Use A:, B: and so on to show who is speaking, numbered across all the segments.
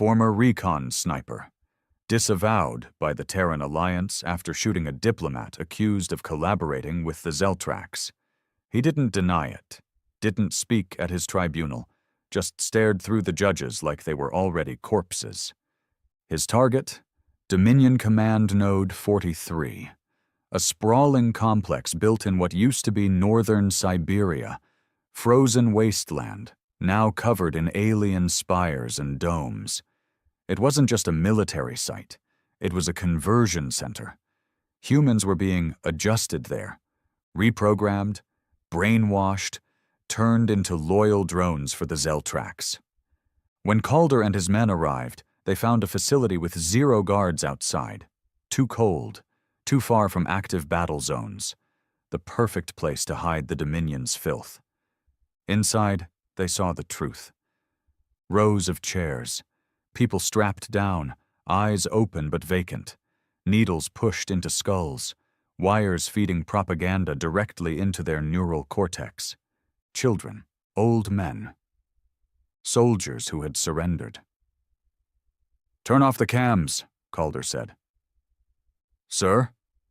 A: former recon sniper, disavowed by the Terran Alliance after shooting a diplomat accused of collaborating with the Zeltrax. He didn't deny it, didn't speak at his tribunal, just stared through the judges like they were already corpses. His target? Dominion Command Node 43, a sprawling complex built in what used to be northern Siberia, frozen wasteland, now covered in alien spires and domes. It wasn't just a military site, it was a conversion center. Humans were being adjusted there, reprogrammed, brainwashed, turned into loyal drones for the Zeltrax. When Calder and his men arrived, they found a facility with 0 guards outside. Too cold, too far from active battle zones. The perfect place to hide the Dominion's filth. Inside, they saw the truth. Rows of chairs, people strapped down, eyes open but vacant, needles pushed into skulls, wires feeding propaganda directly into their neural cortex. Children, old men, soldiers who had surrendered. "Turn off the cams," Calder said. "Sir?"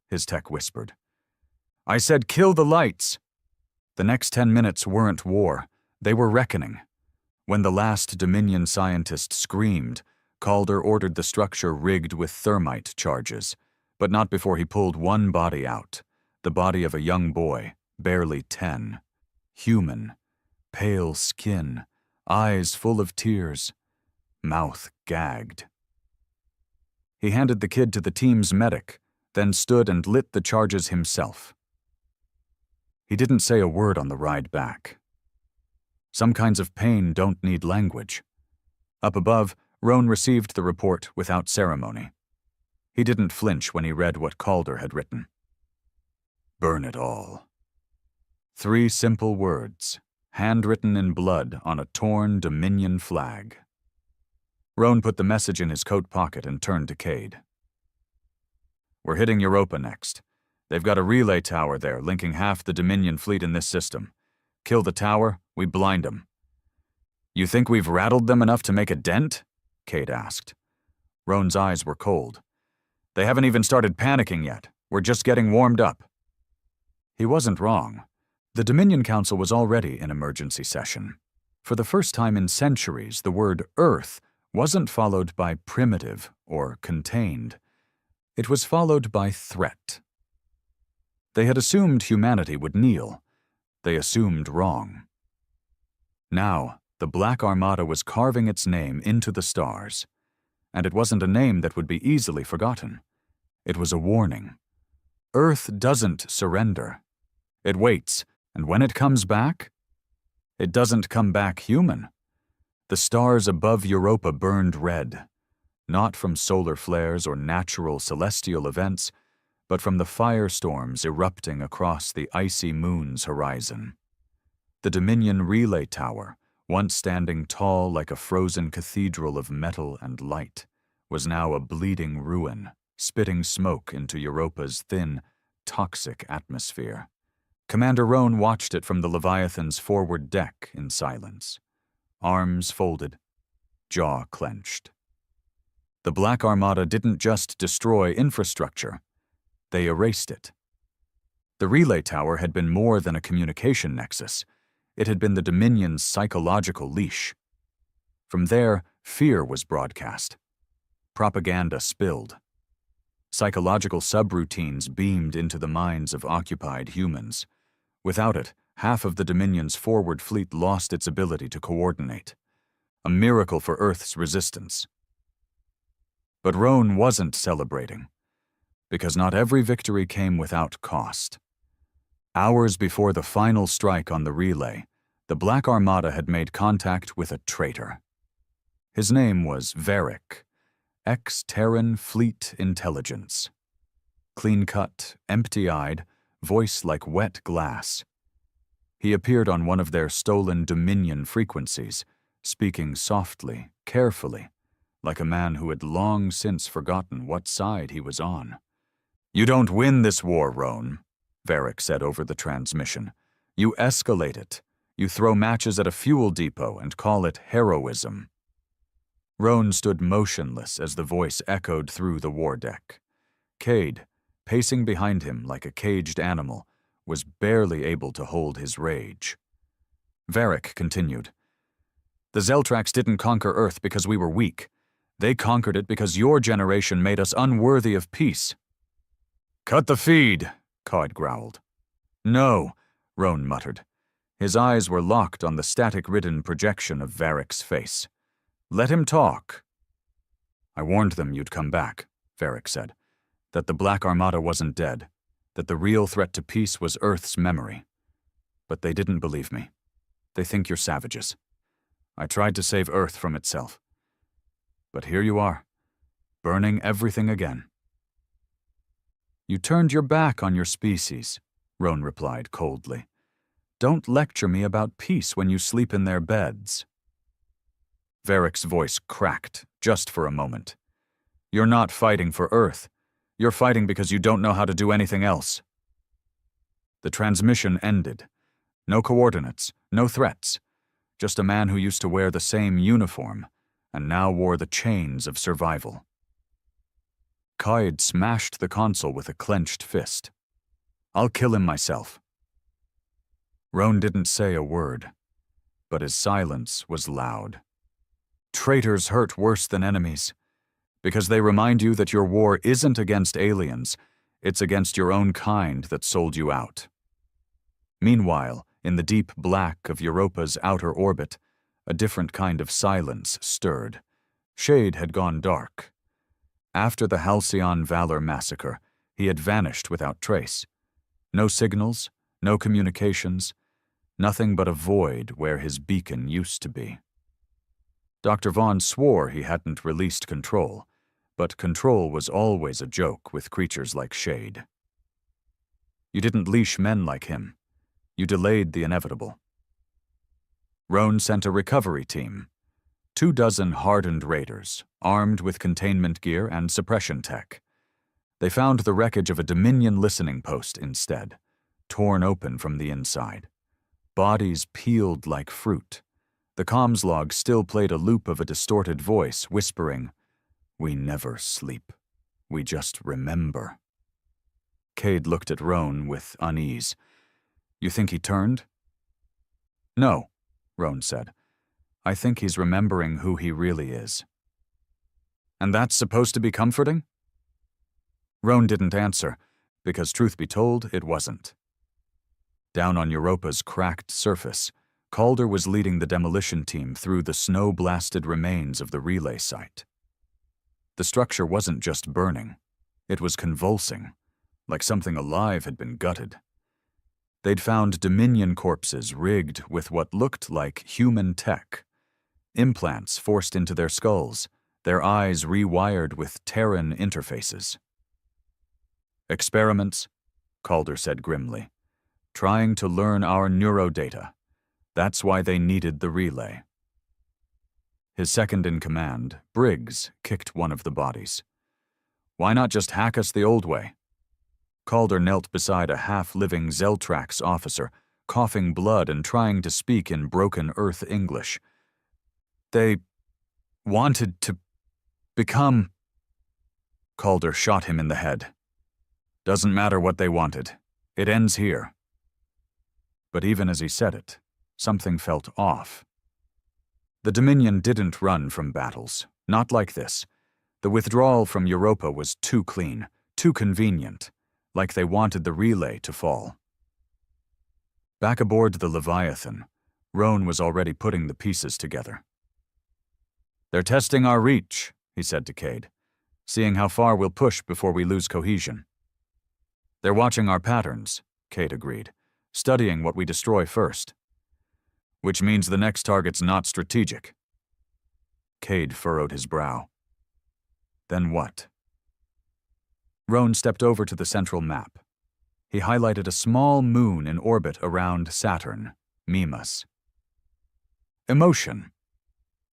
A: his tech whispered. "I said kill the lights." The next 10 minutes weren't war, they were reckoning. When the last Dominion scientist screamed, Calder ordered the structure rigged with thermite charges, but not before he pulled one body out, the body of a young boy, barely 10. Human, pale skin, eyes full of tears, mouth gagged. He handed the kid to the team's medic, then stood and lit the charges himself. He didn't say a word on the ride back. Some kinds of pain don't need language. Up above, Roan received the report without ceremony. He didn't flinch when he read what Calder had written. "Burn it all." 3 simple words, handwritten in blood on a torn Dominion flag. Roan put the message in his coat pocket and turned to Cade. "We're hitting Europa next. They've got a relay tower there linking half the Dominion fleet in this system. Kill the tower, we blind them." "You think we've rattled them enough to make a dent?" Cade asked. Roan's eyes were cold. "They haven't even started panicking yet. We're just getting warmed up." He wasn't wrong. The Dominion Council was already in emergency session. For the first time in centuries, the word Earth wasn't followed by primitive or contained. It was followed by threat. They had assumed humanity would kneel. They assumed wrong. Now, the Black Armada was carving its name into the stars. And it wasn't a name that would be easily forgotten. It was a warning. Earth doesn't surrender. It waits, and when it comes back, it doesn't come back human. The stars above Europa burned red, not from solar flares or natural celestial events, but from the firestorms erupting across the icy moon's horizon. The Dominion relay tower, once standing tall like a frozen cathedral of metal and light, was now a bleeding ruin, spitting smoke into Europa's thin, toxic atmosphere. Commander Roan watched it from the Leviathan's forward deck in silence. Arms folded, jaw clenched. The Black Armada didn't just destroy infrastructure, they erased it. The relay tower had been more than a communication nexus. It had been the Dominion's psychological leash. From there, fear was broadcast. Propaganda spilled. Psychological subroutines beamed into the minds of occupied humans. Without it, half of the Dominion's forward fleet lost its ability to coordinate. A miracle for Earth's resistance. But Roan wasn't celebrating, because not every victory came without cost. Hours before the final strike on the relay, the Black Armada had made contact with a traitor. His name was Varric, ex-Terran Fleet Intelligence. Clean-cut, empty-eyed, voice like wet glass. He appeared on one of their stolen Dominion frequencies, speaking softly, carefully, like a man who had long since forgotten what side he was on. "You don't win this war, Roan," Varric said over the transmission. "You escalate it. You throw matches at a fuel depot and call it heroism." Roan stood motionless as the voice echoed through the war deck. Cade, pacing behind him like a caged animal, was barely able to hold his rage. Varric continued. The Zeltrax didn't conquer Earth because we were weak. They conquered it because your generation made us unworthy of peace. Cut the feed, Cod growled. No, Roan muttered. His eyes were locked on the static-ridden projection of Varric's face. Let him talk. I warned them you'd come back, Varric said. That the Black Armada wasn't dead. That the real threat to peace was Earth's memory. But they didn't believe me. They think you're savages. I tried to save Earth from itself. But here you are, burning everything again. You turned your back on your species, Roan replied coldly. Don't lecture me about peace when you sleep in their beds. Varric's voice cracked, just for a moment. You're not fighting for Earth. You're fighting because you don't know how to do anything else. The transmission ended. No coordinates, no threats. Just a man who used to wear the same uniform, and now wore the chains of survival. Caid smashed the console with a clenched fist. I'll kill him myself. Roan didn't say a word, but his silence was loud. Traitors hurt worse than enemies, because they remind you that your war isn't against aliens, it's against your own kind that sold you out. Meanwhile, in the deep black of Europa's outer orbit, a different kind of silence stirred. Shade had gone dark. After the Halcyon Valor massacre, he had vanished without trace. No signals, no communications, nothing but a void where his beacon used to be. Dr. Vaughn swore he hadn't released control, but control was always a joke with creatures like Shade. You didn't leash men like him. You delayed the inevitable. Roan sent a recovery team, 24 hardened raiders, armed with containment gear and suppression tech. They found the wreckage of a Dominion listening post instead, torn open from the inside. Bodies peeled like fruit. The comms log still played a loop of a distorted voice whispering, "We never sleep. We just remember." Cade looked at Roan with unease. You think he turned? No, Roan said. I think he's remembering who he really is. And that's supposed to be comforting? Roan didn't answer, because truth be told, it wasn't. Down on Europa's cracked surface, Calder was leading the demolition team through the snow-blasted remains of the relay site. The structure wasn't just burning. It was convulsing, like something alive had been gutted. They'd found Dominion corpses rigged with what looked like human tech. Implants forced into their skulls, their eyes rewired with Terran interfaces. Experiments, Calder said grimly. Trying to learn our neurodata. That's why they needed the relay. His second-in-command, Briggs, kicked one of the bodies. Why not just hack us the old way? Calder knelt beside a half-living Zeltrax officer, coughing blood and trying to speak in broken Earth English. They wanted to become... Calder shot him in the head. Doesn't matter what they wanted. It ends here. But even as he said it, something felt off. The Dominion didn't run from battles, not like this. The withdrawal from Europa was too clean, too convenient, like they wanted the relay to fall. Back aboard the Leviathan, Roan was already putting the pieces together. They're testing our reach, he said to Cade, seeing how far we'll push before we lose cohesion. They're watching our patterns, Cade agreed, studying what we destroy first. Which means the next target's not strategic. Cade furrowed his brow. Then what? Roan stepped over to the central map. He highlighted a small moon in orbit around Saturn, Mimas. Emotion.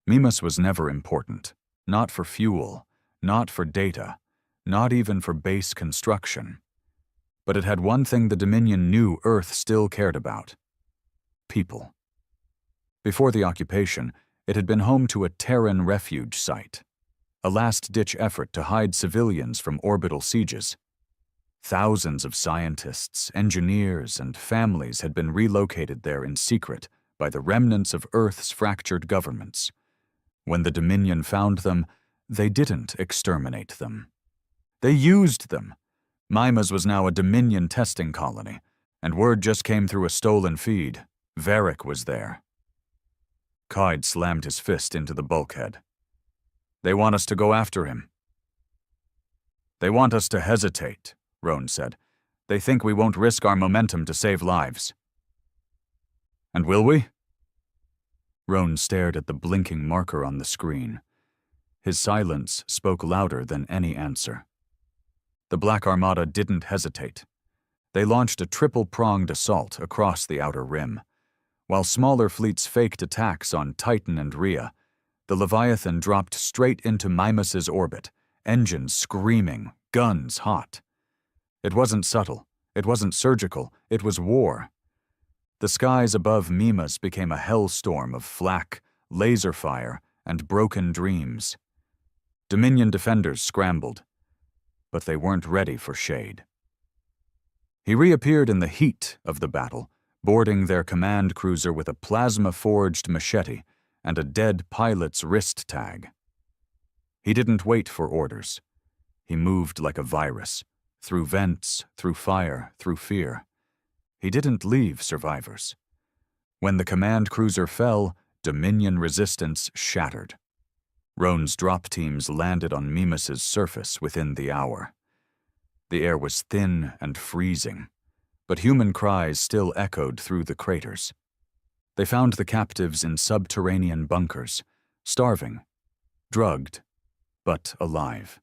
A: Mimas was never important, not for fuel, not for data, not even for base construction. But it had one thing the Dominion knew Earth still cared about. People. Before the occupation, It had been home to a Terran refuge site, a last-ditch effort to hide civilians from orbital sieges. Thousands of scientists, engineers, and families had been relocated there in secret by the remnants of Earth's fractured governments. When the Dominion found them, they didn't exterminate them. They used them. Mimas was now a Dominion testing colony, and word just came through a stolen feed. Varric was there. Kaid slammed his fist into the bulkhead. They want us to go after him. They want us to hesitate, Roan said. They think we won't risk our momentum to save lives. And will we? Roan stared at the blinking marker on the screen. His silence spoke louder than any answer. The Black Armada didn't hesitate. They launched a triple-pronged assault across the outer rim. While smaller fleets faked attacks on Titan and Rhea, the Leviathan dropped straight into Mimas's orbit, engines screaming, guns hot. It wasn't subtle, it wasn't surgical, it was war. The skies above Mimas became a hellstorm of flak, laser fire, and broken dreams. Dominion defenders scrambled, but they weren't ready for shade. He reappeared in the heat of the battle, boarding their command cruiser with a plasma-forged machete and a dead pilot's wrist tag. He didn't wait for orders. He moved like a virus, through vents, through fire, through fear. He didn't leave survivors. When the command cruiser fell, Dominion resistance shattered. Roan's drop teams landed on Mimas's surface within the hour. The air was thin and freezing, but human cries still echoed through the craters. They found the captives in subterranean bunkers, starving, drugged, but alive.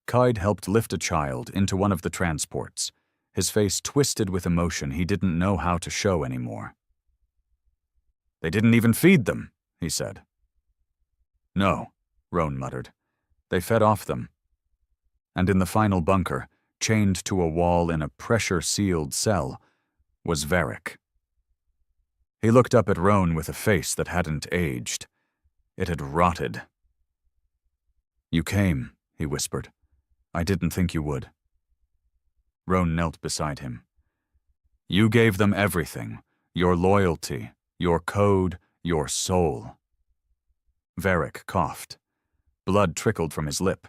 A: Kaid helped lift a child into one of the transports, his face twisted with emotion he didn't know how to show anymore. They didn't even feed them, he said. No, Roan muttered. They fed off them. And in the final bunker, chained to a wall in a pressure-sealed cell, was Varric. He looked up at Roan with a face that hadn't aged. It had rotted. You came, he whispered. I didn't think you would. Roan knelt beside him. You gave them everything, your loyalty, your code, your soul. Varric coughed. Blood trickled from his lip.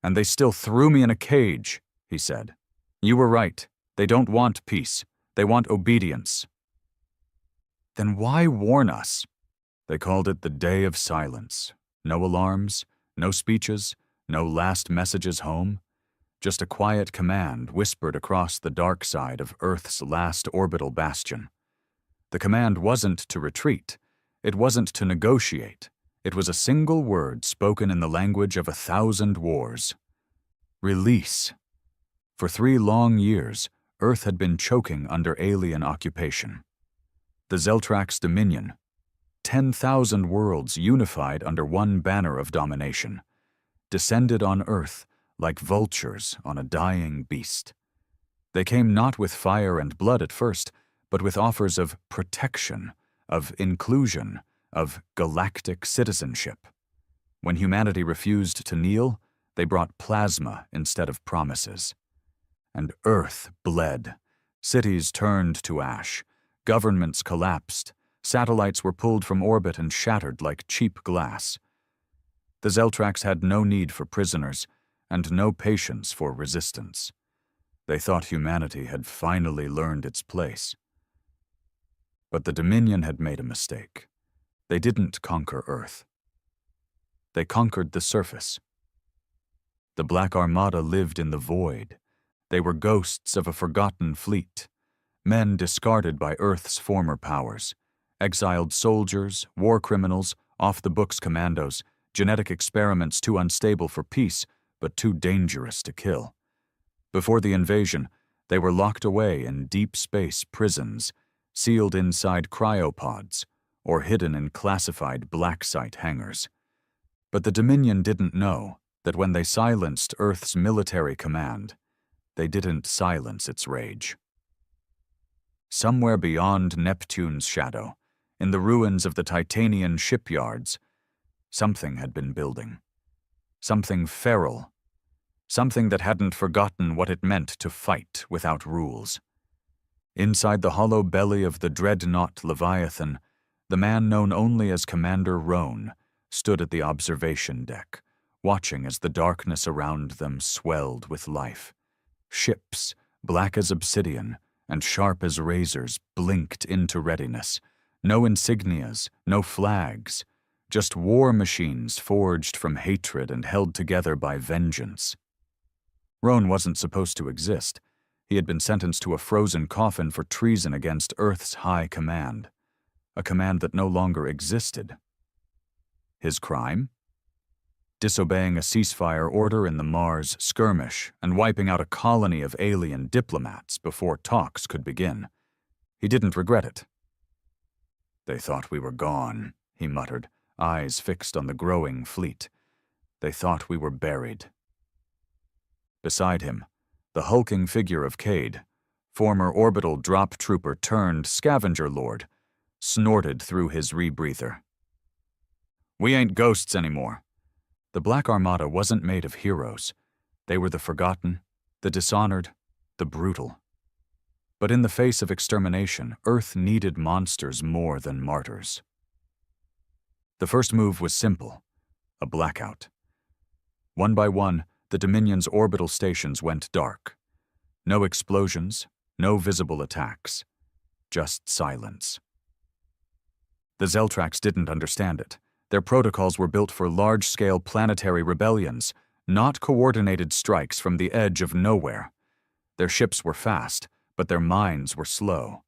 A: And they still threw me in a cage, he said. You were right. They don't want peace. They want obedience. Then why warn us? They called it the Day of Silence. No alarms, no speeches, no last messages home. Just a quiet command whispered across the dark side of Earth's last orbital bastion. The command wasn't to retreat. It wasn't to negotiate. It was a single word spoken in the language of 1,000 wars. Release. For 3 long years, Earth had been choking under alien occupation. The Zeltrax Dominion, 10,000 worlds unified under one banner of domination, descended on Earth like vultures on a dying beast. They came not with fire and blood at first, but with offers of protection, of inclusion, of galactic citizenship. When humanity refused to kneel, they brought plasma instead of promises. And Earth bled. Cities turned to ash. Governments collapsed. Satellites were pulled from orbit and shattered like cheap glass. The Zeltrax had no need for prisoners and no patience for resistance. They thought humanity had finally learned its place. But the Dominion had made a mistake. They didn't conquer Earth. They conquered the surface. The Black Armada lived in the void. They were ghosts of a forgotten fleet, men discarded by Earth's former powers, exiled soldiers, war criminals, off-the-books commandos, genetic experiments too unstable for peace, but too dangerous to kill. Before the invasion, they were locked away in deep space prisons, sealed inside cryopods, or hidden in classified black site hangars. But the Dominion didn't know that when they silenced Earth's military command, they didn't silence its rage. Somewhere beyond Neptune's shadow, in the ruins of the Titanian shipyards, something had been building. Something feral. Something that hadn't forgotten what it meant to fight without rules. Inside the hollow belly of the dreadnought Leviathan, the man known only as Commander Roan stood at the observation deck, watching as the darkness around them swelled with life. Ships, black as obsidian and sharp as razors, blinked into readiness. No insignias, no flags, just war machines forged from hatred and held together by vengeance. Roan wasn't supposed to exist. He had been sentenced to a frozen coffin for treason against Earth's high command, a command that no longer existed. His crime? Disobeying a ceasefire order in the Mars skirmish and wiping out a colony of alien diplomats before talks could begin. He didn't regret it. "They thought we were gone," he muttered, eyes fixed on the growing fleet. "They thought we were buried." Beside him, the hulking figure of Cade, former orbital drop trooper turned scavenger lord, snorted through his rebreather. "We ain't ghosts anymore." The Black Armada wasn't made of heroes. They were the forgotten, the dishonored, the brutal. But in the face of extermination, Earth needed monsters more than martyrs. The first move was simple, a blackout. One by one, the Dominion's orbital stations went dark. No explosions, no visible attacks, just silence. The Zeltrax didn't understand it. Their protocols were built for large-scale planetary rebellions, not coordinated strikes from the edge of nowhere. Their ships were fast, but their minds were slow.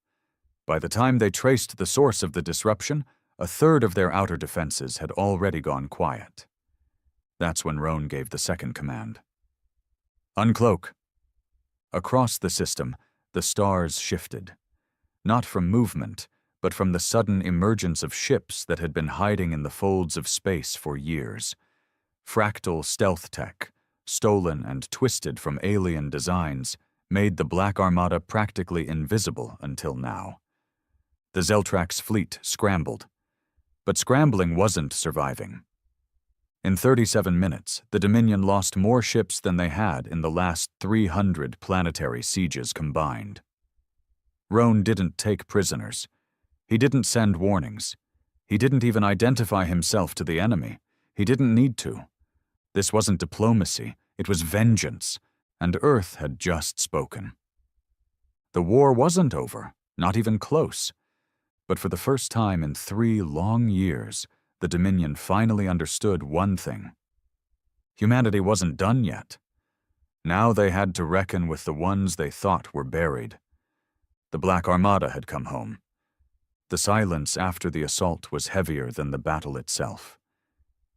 A: By the time they traced the source of the disruption, a third of their outer defenses had already gone quiet. That's when Roan gave the second command. "Uncloak." Across the system, the stars shifted. Not from movement, but from the sudden emergence of ships that had been hiding in the folds of space for years. Fractal stealth tech, stolen and twisted from alien designs, made the Black Armada practically invisible until now. The Zeltrax fleet scrambled. But scrambling wasn't surviving. In 37 minutes, the Dominion lost more ships than they had in the last 300 planetary sieges combined. Roan didn't take prisoners. He didn't send warnings. He didn't even identify himself to the enemy. He didn't need to. This wasn't diplomacy, it was vengeance, and Earth had just spoken. The war wasn't over, not even close. But for the first time in 3 long years, the Dominion finally understood one thing. Humanity wasn't done yet. Now they had to reckon with the ones they thought were buried. The Black Armada had come home. The silence after the assault was heavier than the battle itself.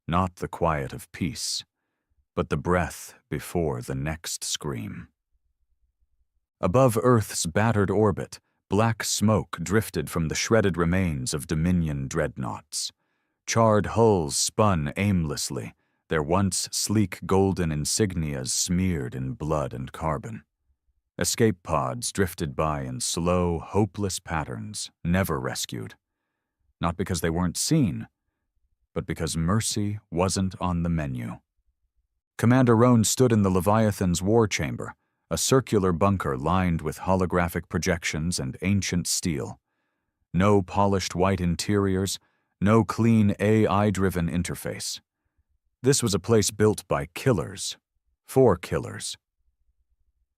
A: Not the quiet of peace, but the breath before the next scream. Above Earth's battered orbit, black smoke drifted from the shredded remains of Dominion dreadnoughts. Charred hulls spun aimlessly, their once sleek golden insignias smeared in blood and carbon. Escape pods drifted by in slow, hopeless patterns, never rescued. Not because they weren't seen, but because mercy wasn't on the menu. Commander Roan stood in the Leviathan's war chamber, a circular bunker lined with holographic projections and ancient steel. No polished white interiors, no clean AI-driven interface. This was a place built by killers, for killers.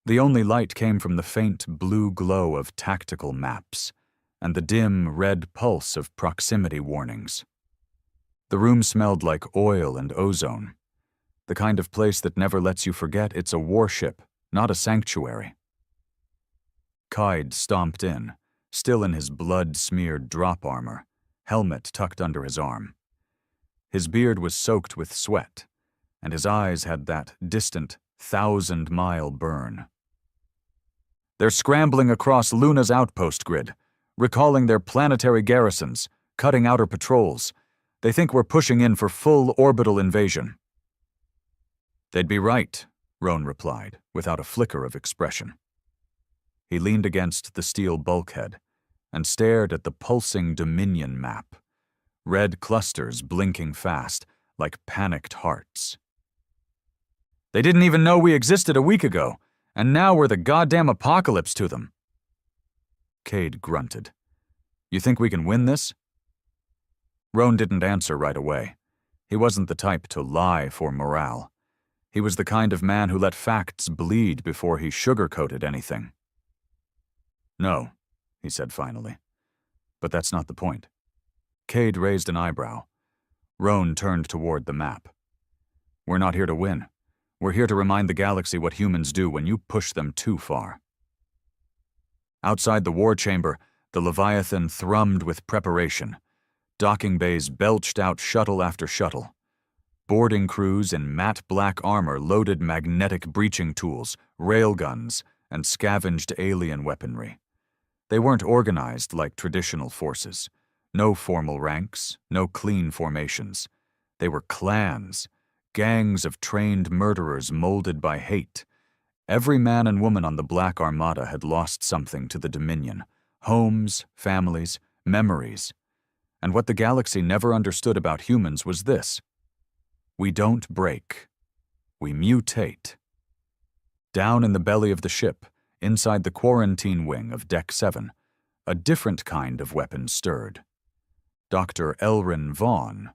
A: The only light came from the faint blue glow of tactical maps and the dim red pulse of proximity warnings. The room smelled like oil and ozone, the kind of place that never lets you forget it's a warship, not a sanctuary. Kaid stomped in, still in his blood-smeared drop armor, helmet tucked under his arm. His beard was soaked with sweat, and his eyes had that distant, 1,000-mile burn. "They're scrambling across Luna's outpost grid, recalling their planetary garrisons, cutting outer patrols. They think we're pushing in for full orbital invasion." "They'd be right," Roan replied, without a flicker of expression. He leaned against the steel bulkhead, and stared at the pulsing Dominion map, red clusters blinking fast like panicked hearts. They didn't even know we existed a week ago, and now we're the goddamn apocalypse to them. Cade grunted. You think we can win this? Roan didn't answer right away. He wasn't the type to lie for morale. He was the kind of man who let facts bleed before he sugarcoated anything. No, he said finally. But that's not the point. Cade raised an eyebrow. Roan turned toward the map. We're not here to win. We're here to remind the galaxy what humans do when you push them too far. Outside the war chamber, the Leviathan thrummed with preparation. Docking bays belched out shuttle after shuttle. Boarding crews in matte black armor loaded magnetic breaching tools, railguns, and scavenged alien weaponry. They weren't organized like traditional forces. No formal ranks, no clean formations. They were clans, gangs of trained murderers molded by hate. Every man and woman on the Black Armada had lost something to the Dominion. Homes, families, memories. And what the galaxy never understood about humans was this. We don't break. We mutate. Down in the belly of the ship, inside the quarantine wing of Deck 7, a different kind of weapon stirred. Dr. Elrin Vaughn,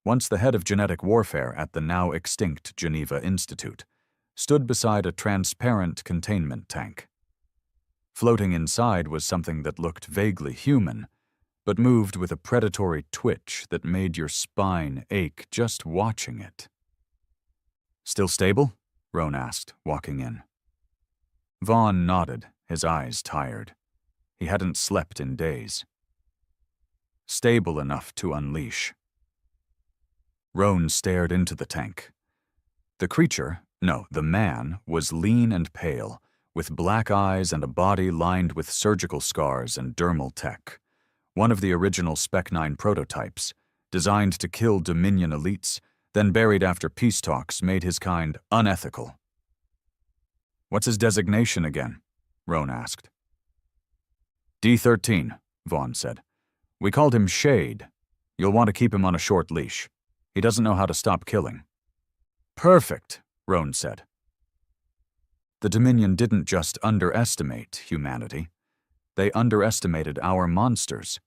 A: once the head of genetic warfare at the now-extinct Geneva Institute, stood beside a transparent containment tank. Floating inside was something that looked vaguely human, but moved with a predatory twitch that made your spine ache just watching it. Still stable? Roan asked, walking in. Vaughn nodded, his eyes tired. He hadn't slept in days. Stable enough to unleash. Roan stared into the tank. The man, was lean and pale, with black eyes and a body lined with surgical scars and dermal tech. One of the original Spec 9 prototypes, designed to kill Dominion elites, then buried after peace talks, made his kind unethical. What's his designation again? Roan asked. D-13, Vaughn said. We called him Shade. You'll want to keep him on a short leash. He doesn't know how to stop killing. Perfect, Roan said. The Dominion didn't just underestimate humanity. They underestimated our monsters.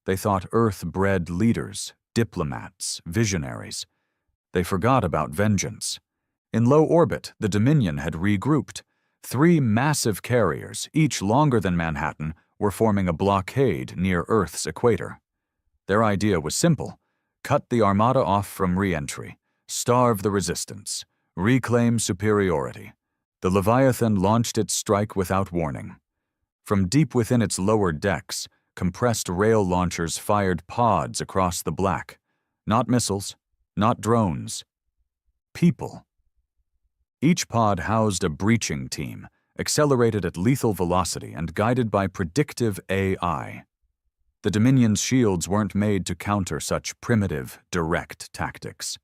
A: They thought Earth-bred leaders, diplomats, visionaries. They forgot about vengeance. In low orbit, the Dominion had regrouped. 3 massive carriers, each longer than Manhattan, were forming a blockade near Earth's equator. Their idea was simple. Cut the Armada off from re-entry, starve the resistance, reclaim superiority. The Leviathan launched its strike without warning. From deep within its lower decks, compressed rail launchers fired pods across the black. Not missiles, not drones. People. Each pod housed a breaching team, accelerated at lethal velocity and guided by predictive AI. The Dominion's shields weren't made to counter such primitive, direct tactics.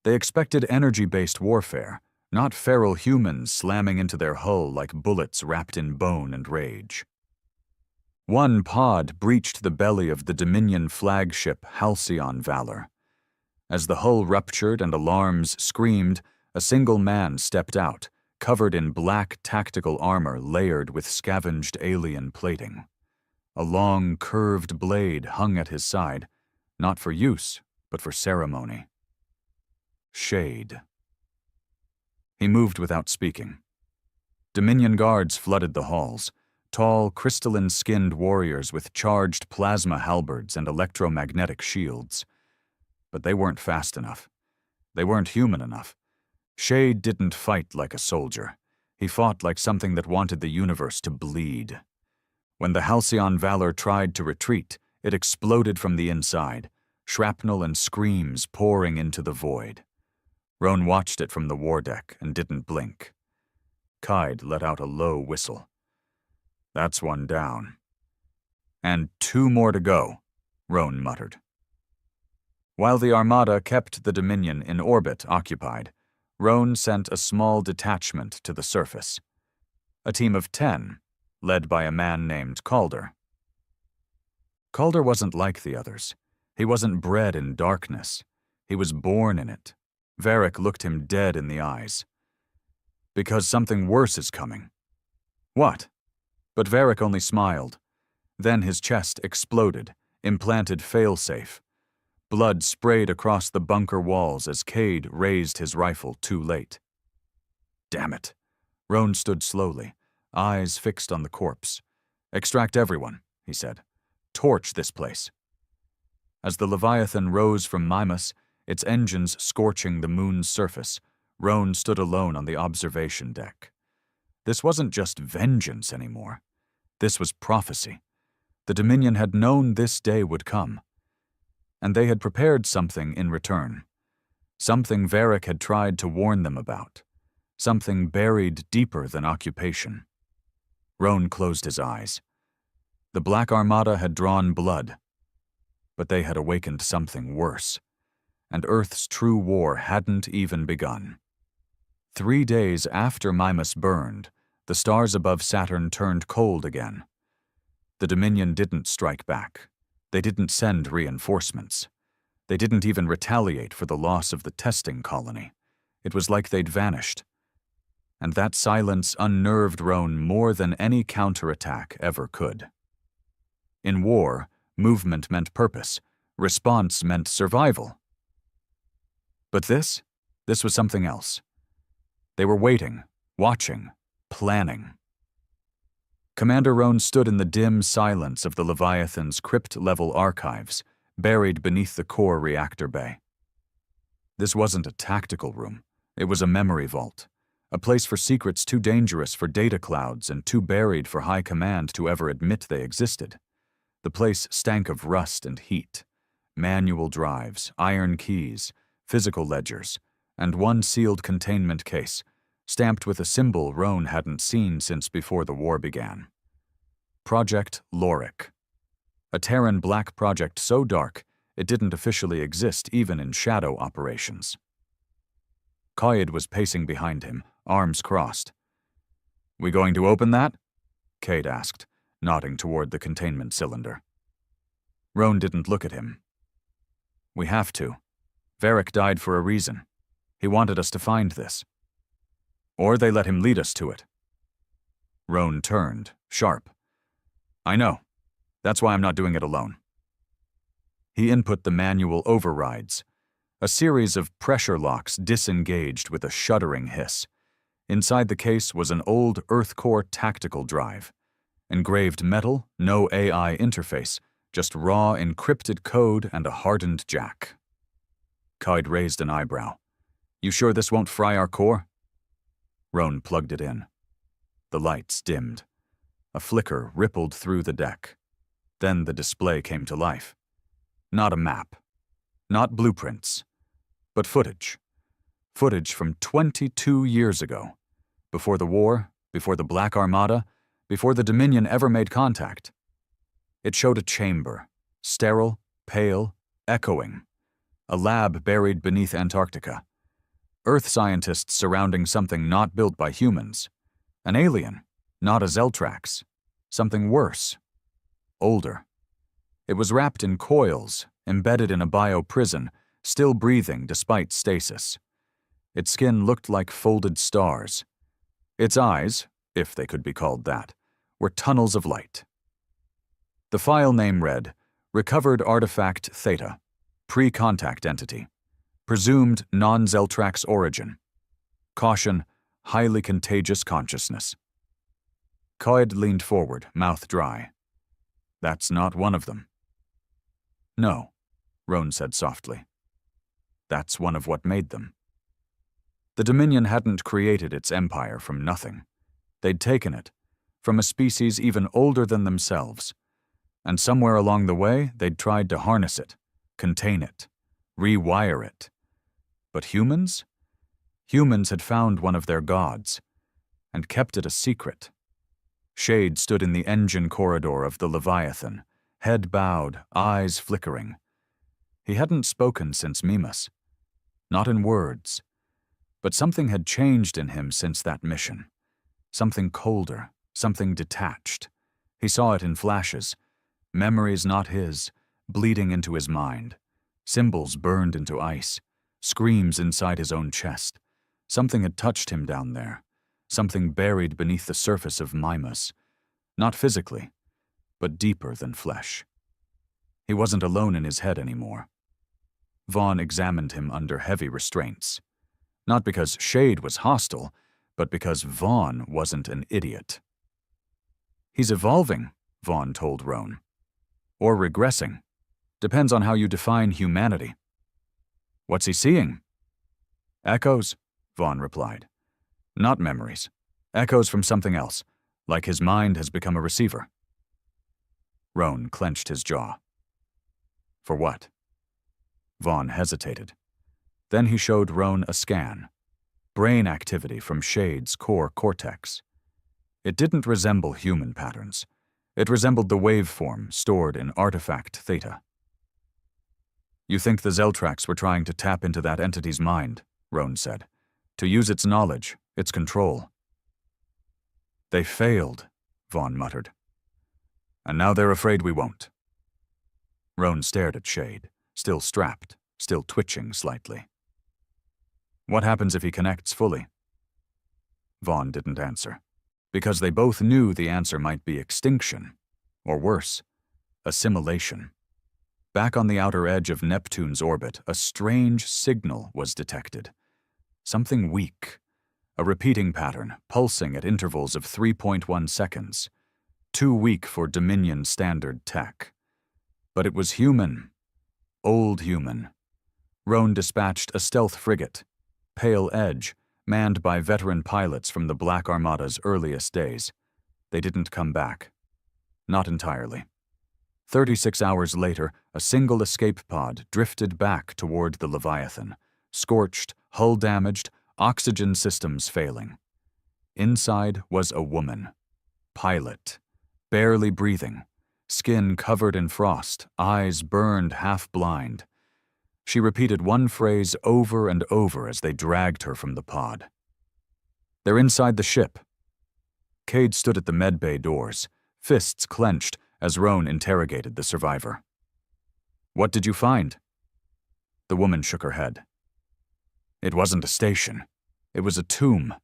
A: They expected energy-based warfare, not feral humans slamming into their hull like bullets wrapped in bone and rage. One pod breached the belly of the Dominion flagship Halcyon Valor. As the hull ruptured and alarms screamed, a single man stepped out, covered in black tactical armor layered with scavenged alien plating. A long, curved blade hung at his side, not for use, but for ceremony. Shade. He moved without speaking. Dominion guards flooded the halls, tall, crystalline-skinned warriors with charged plasma halberds and electromagnetic shields. But they weren't fast enough. They weren't human enough. Shade didn't fight like a soldier. He fought like something that wanted the universe to bleed. When the Halcyon Valor tried to retreat, it exploded from the inside, shrapnel and screams pouring into the void. Roan watched it from the war deck and didn't blink. Kaid let out a low whistle. That's one down. And 2 more to go, Roan muttered. While the Armada kept the Dominion in orbit occupied, Roan sent a small detachment to the surface. A team of 10, led by a man named Calder. Calder wasn't like the others. He wasn't bred in darkness. He was born in it. Varric looked him dead in the eyes. Because something worse is coming. What? But Varric only smiled. Then his chest exploded, implanted failsafe. Blood sprayed across the bunker walls as Cade raised his rifle too late. Damn it. Roan stood slowly, eyes fixed on the corpse. Extract everyone, he said. Torch this place. As the Leviathan rose from Mimas, its engines scorching the moon's surface, Roan stood alone on the observation deck. This wasn't just vengeance anymore. This was prophecy. The Dominion had known this day would come. And they had prepared something in return. Something Varric had tried to warn them about. Something buried deeper than occupation. Roan closed his eyes. The Black Armada had drawn blood. But they had awakened something worse. And Earth's true war hadn't even begun. 3 days after Mimas burned, the stars above Saturn turned cold again. The Dominion didn't strike back. They didn't send reinforcements. They didn't even retaliate for the loss of the testing colony. It was like they'd vanished. And that silence unnerved Roan more than any counterattack ever could. In war, movement meant purpose. Response meant survival. But this was something else. They were waiting, watching, planning. Commander Roan stood in the dim silence of the Leviathan's crypt-level archives, buried beneath the core reactor bay. This wasn't a tactical room. It was a memory vault, a place for secrets too dangerous for data clouds and too buried for High Command to ever admit they existed. The place stank of rust and heat, manual drives, iron keys, physical ledgers, and one sealed containment case, stamped with a symbol Roan hadn't seen since before the war began. Project Loric. A Terran black project so dark it didn't officially exist even in shadow operations. Coyd was pacing behind him, arms crossed. "We going to open that?" Cade asked, nodding toward the containment cylinder. Roan didn't look at him. "We have to. Varric died for a reason. He wanted us to find this. Or they let him lead us to it." Roan turned, sharp. "I know. That's why I'm not doing it alone." He input the manual overrides. A series of pressure locks disengaged with a shuddering hiss. Inside the case was an old Earth Core tactical drive. Engraved metal, no AI interface, just raw encrypted code and a hardened jack. Coyd raised an eyebrow. "You sure this won't fry our core?" Roan plugged it in. The lights dimmed. A flicker rippled through the deck. Then the display came to life. Not a map. Not blueprints. But footage. Footage from 22 years ago. Before the war, before the Black Armada, before the Dominion ever made contact. It showed a chamber. Sterile, pale, echoing. A lab buried beneath Antarctica. Earth scientists surrounding something not built by humans. An alien, not a Zeltrax. Something worse. Older. It was wrapped in coils, embedded in a bio-prison, still breathing despite stasis. Its skin looked like folded stars. Its eyes, if they could be called that, were tunnels of light. The file name read, Recovered Artifact Theta, Pre-Contact Entity. Presumed non-Zeltrax origin. Caution, highly contagious consciousness. Coyd leaned forward, mouth dry. "That's not one of them." "No," Roan said softly. "That's one of what made them." The Dominion hadn't created its empire from nothing. They'd taken it, from a species even older than themselves. And somewhere along the way, they'd tried to harness it, contain it, rewire it. But humans? Humans had found one of their gods, and kept it a secret. Shade stood in the engine corridor of the Leviathan, head bowed, eyes flickering. He hadn't spoken since Mimas. Not in words. But something had changed in him since that mission. Something colder, something detached. He saw it in flashes. memories not his, bleeding into his mind, symbols burned into ice, screams inside his own chest. Something had touched him down there, something buried beneath the surface of Mimas, not physically, but deeper than flesh. He wasn't alone in his head anymore. Vaughn examined him under heavy restraints, not because Shade was hostile, but because Vaughn wasn't an idiot. He's evolving, Vaughn told Roan. Or regressing. Depends on how you define humanity. What's he seeing? Echoes, Vaughn replied. Not memories. Echoes from something else, like his mind has become a receiver. Roan clenched his jaw. For what? Vaughn hesitated. Then he showed Roan a scan. Brain activity from Shade's core cortex. It didn't resemble human patterns. It resembled the waveform stored in artifact theta. You think the Zeltrax were trying to tap into that entity's mind, Roan said, to use its knowledge, its control. They failed, Vaughn muttered. And now they're afraid we won't. Roan stared at Shade, still strapped, still twitching slightly. What happens if he connects fully? Vaughn didn't answer, because they both knew the answer might be extinction, or worse, assimilation. Back on the outer edge of Neptune's orbit, a strange signal was detected. Something weak, a repeating pattern, pulsing at intervals of 3.1 seconds. Too weak for Dominion standard tech. But it was human. Old human. Roan dispatched a stealth frigate, Pale Edge, manned by veteran pilots from the Black Armada's earliest days. They didn't come back. Not entirely. 36 hours later, a single escape pod drifted back toward the Leviathan, scorched, hull damaged, oxygen systems failing. Inside was a woman. Pilot. Barely breathing. Skin covered in frost, eyes burned half-blind. She repeated one phrase over and over as they dragged her from the pod. They're inside the ship. Cade stood at the medbay doors, fists clenched as Roan interrogated the survivor. What did you find? The woman shook her head. It wasn't a station. It was a tomb.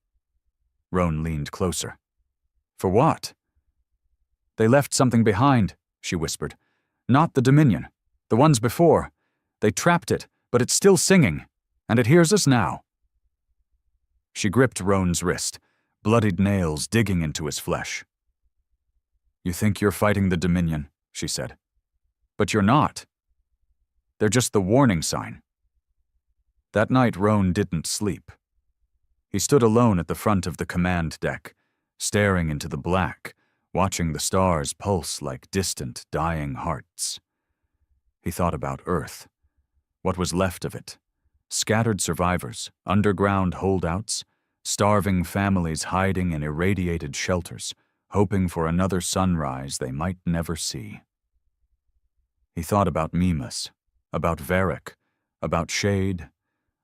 A: Roan leaned closer. For what? They left something behind, she whispered. Not the Dominion. The ones before. They trapped it, but it's still singing, and it hears us now. She gripped Roan's wrist, bloodied nails digging into his flesh. You think you're fighting the Dominion, she said. But you're not. They're just the warning sign. That night, Roan didn't sleep. He stood alone at the front of the command deck, staring into the black, watching the stars pulse like distant, dying hearts. He thought about Earth. What was left of it? Scattered survivors, underground holdouts, starving families hiding in irradiated shelters, hoping for another sunrise they might never see. He thought about Mimas, about Varric, about Shade,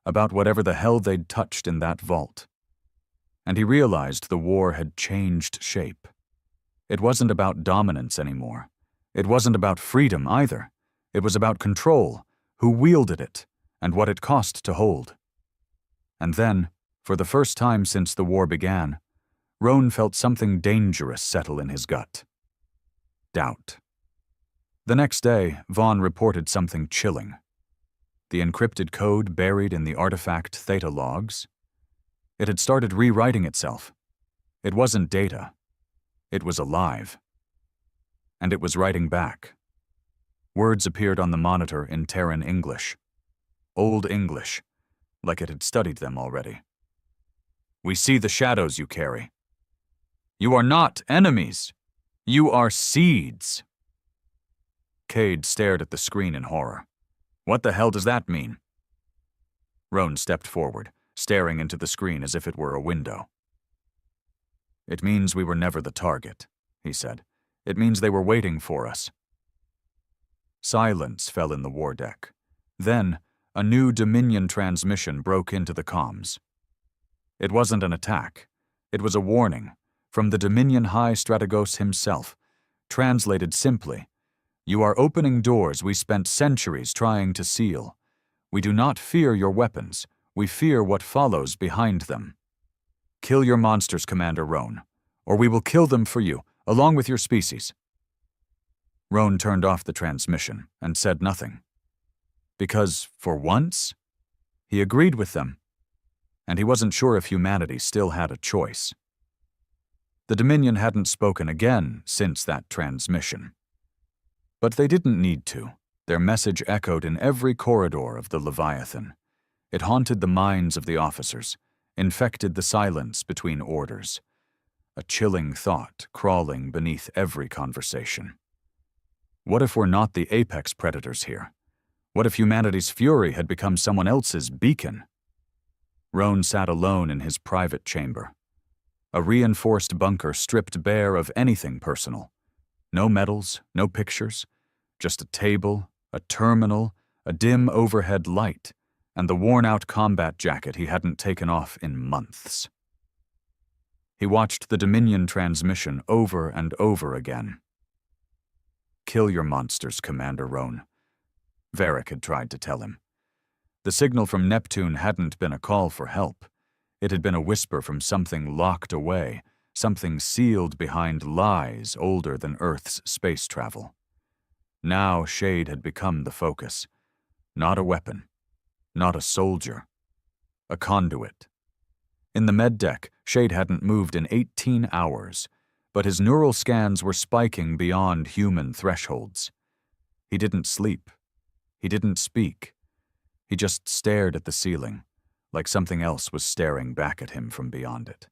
A: about whatever the hell they'd touched in that vault. And he realized the war had changed shape. It wasn't about dominance anymore. It wasn't about freedom either. It was about control, who wielded it, and what it cost to hold. And then, for the first time since the war began, Roan felt something dangerous settle in his gut. Doubt. The next day, Vaughn reported something chilling. The encrypted code buried in the artifact theta logs. It had started rewriting itself. It wasn't data. It was alive. And it was writing back. Words appeared on the monitor in Terran English. Old English, like it had studied them already. We see the shadows you carry. You are not enemies. You are seeds. Cade stared at the screen in horror. What the hell does that mean? Roan stepped forward, staring into the screen as if it were a window. It means we were never the target, he said. It means they were waiting for us. Silence fell in the war deck. Then, a new Dominion transmission broke into the comms. It wasn't an attack. It was a warning, from the Dominion High Strategos himself, translated simply, You are opening doors we spent centuries trying to seal. We do not fear your weapons. We fear what follows behind them. Kill your monsters, Commander Roan, or we will kill them for you, along with your species." Roan turned off the transmission and said nothing. Because, for once, he agreed with them, and he wasn't sure if humanity still had a choice. The Dominion hadn't spoken again since that transmission. But they didn't need to. Their message echoed in every corridor of the Leviathan. It haunted the minds of the officers, infected the silence between orders. A chilling thought crawling beneath every conversation. What if we're not the apex predators here? What if humanity's fury had become someone else's beacon? Roan sat alone in his private chamber. A reinforced bunker stripped bare of anything personal. No medals, no pictures, just a table, a terminal, a dim overhead light, and the worn-out combat jacket he hadn't taken off in months. He watched the Dominion transmission over and over again. "Kill your monsters, Commander Roan," Varric had tried to tell him. The signal from Neptune hadn't been a call for help. It had been a whisper from something locked away, something sealed behind lies older than Earth's space travel. Now Shade had become the focus. Not a weapon. Not a soldier. A conduit. In the med deck, Shade hadn't moved in 18 hours, but his neural scans were spiking beyond human thresholds. He didn't sleep. He didn't speak. He just stared at the ceiling, like something else was staring back at him from beyond it.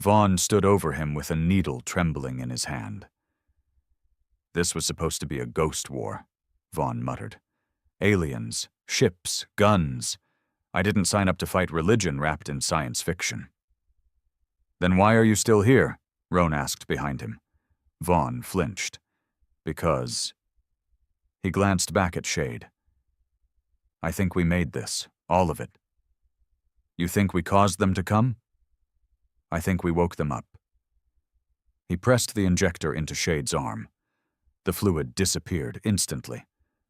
A: Vaughn stood over him with a needle trembling in his hand. "This was supposed to be a ghost war," Vaughn muttered. "Aliens, ships, guns. I didn't sign up to fight religion wrapped in science fiction." "Then why are you still here?" Roan asked behind him. Vaughn flinched. "Because..." He glanced back at Shade. "I think we made this, all of it." "You think we caused them to come?" "I think we woke them up." He pressed the injector into Shade's arm. The fluid disappeared instantly.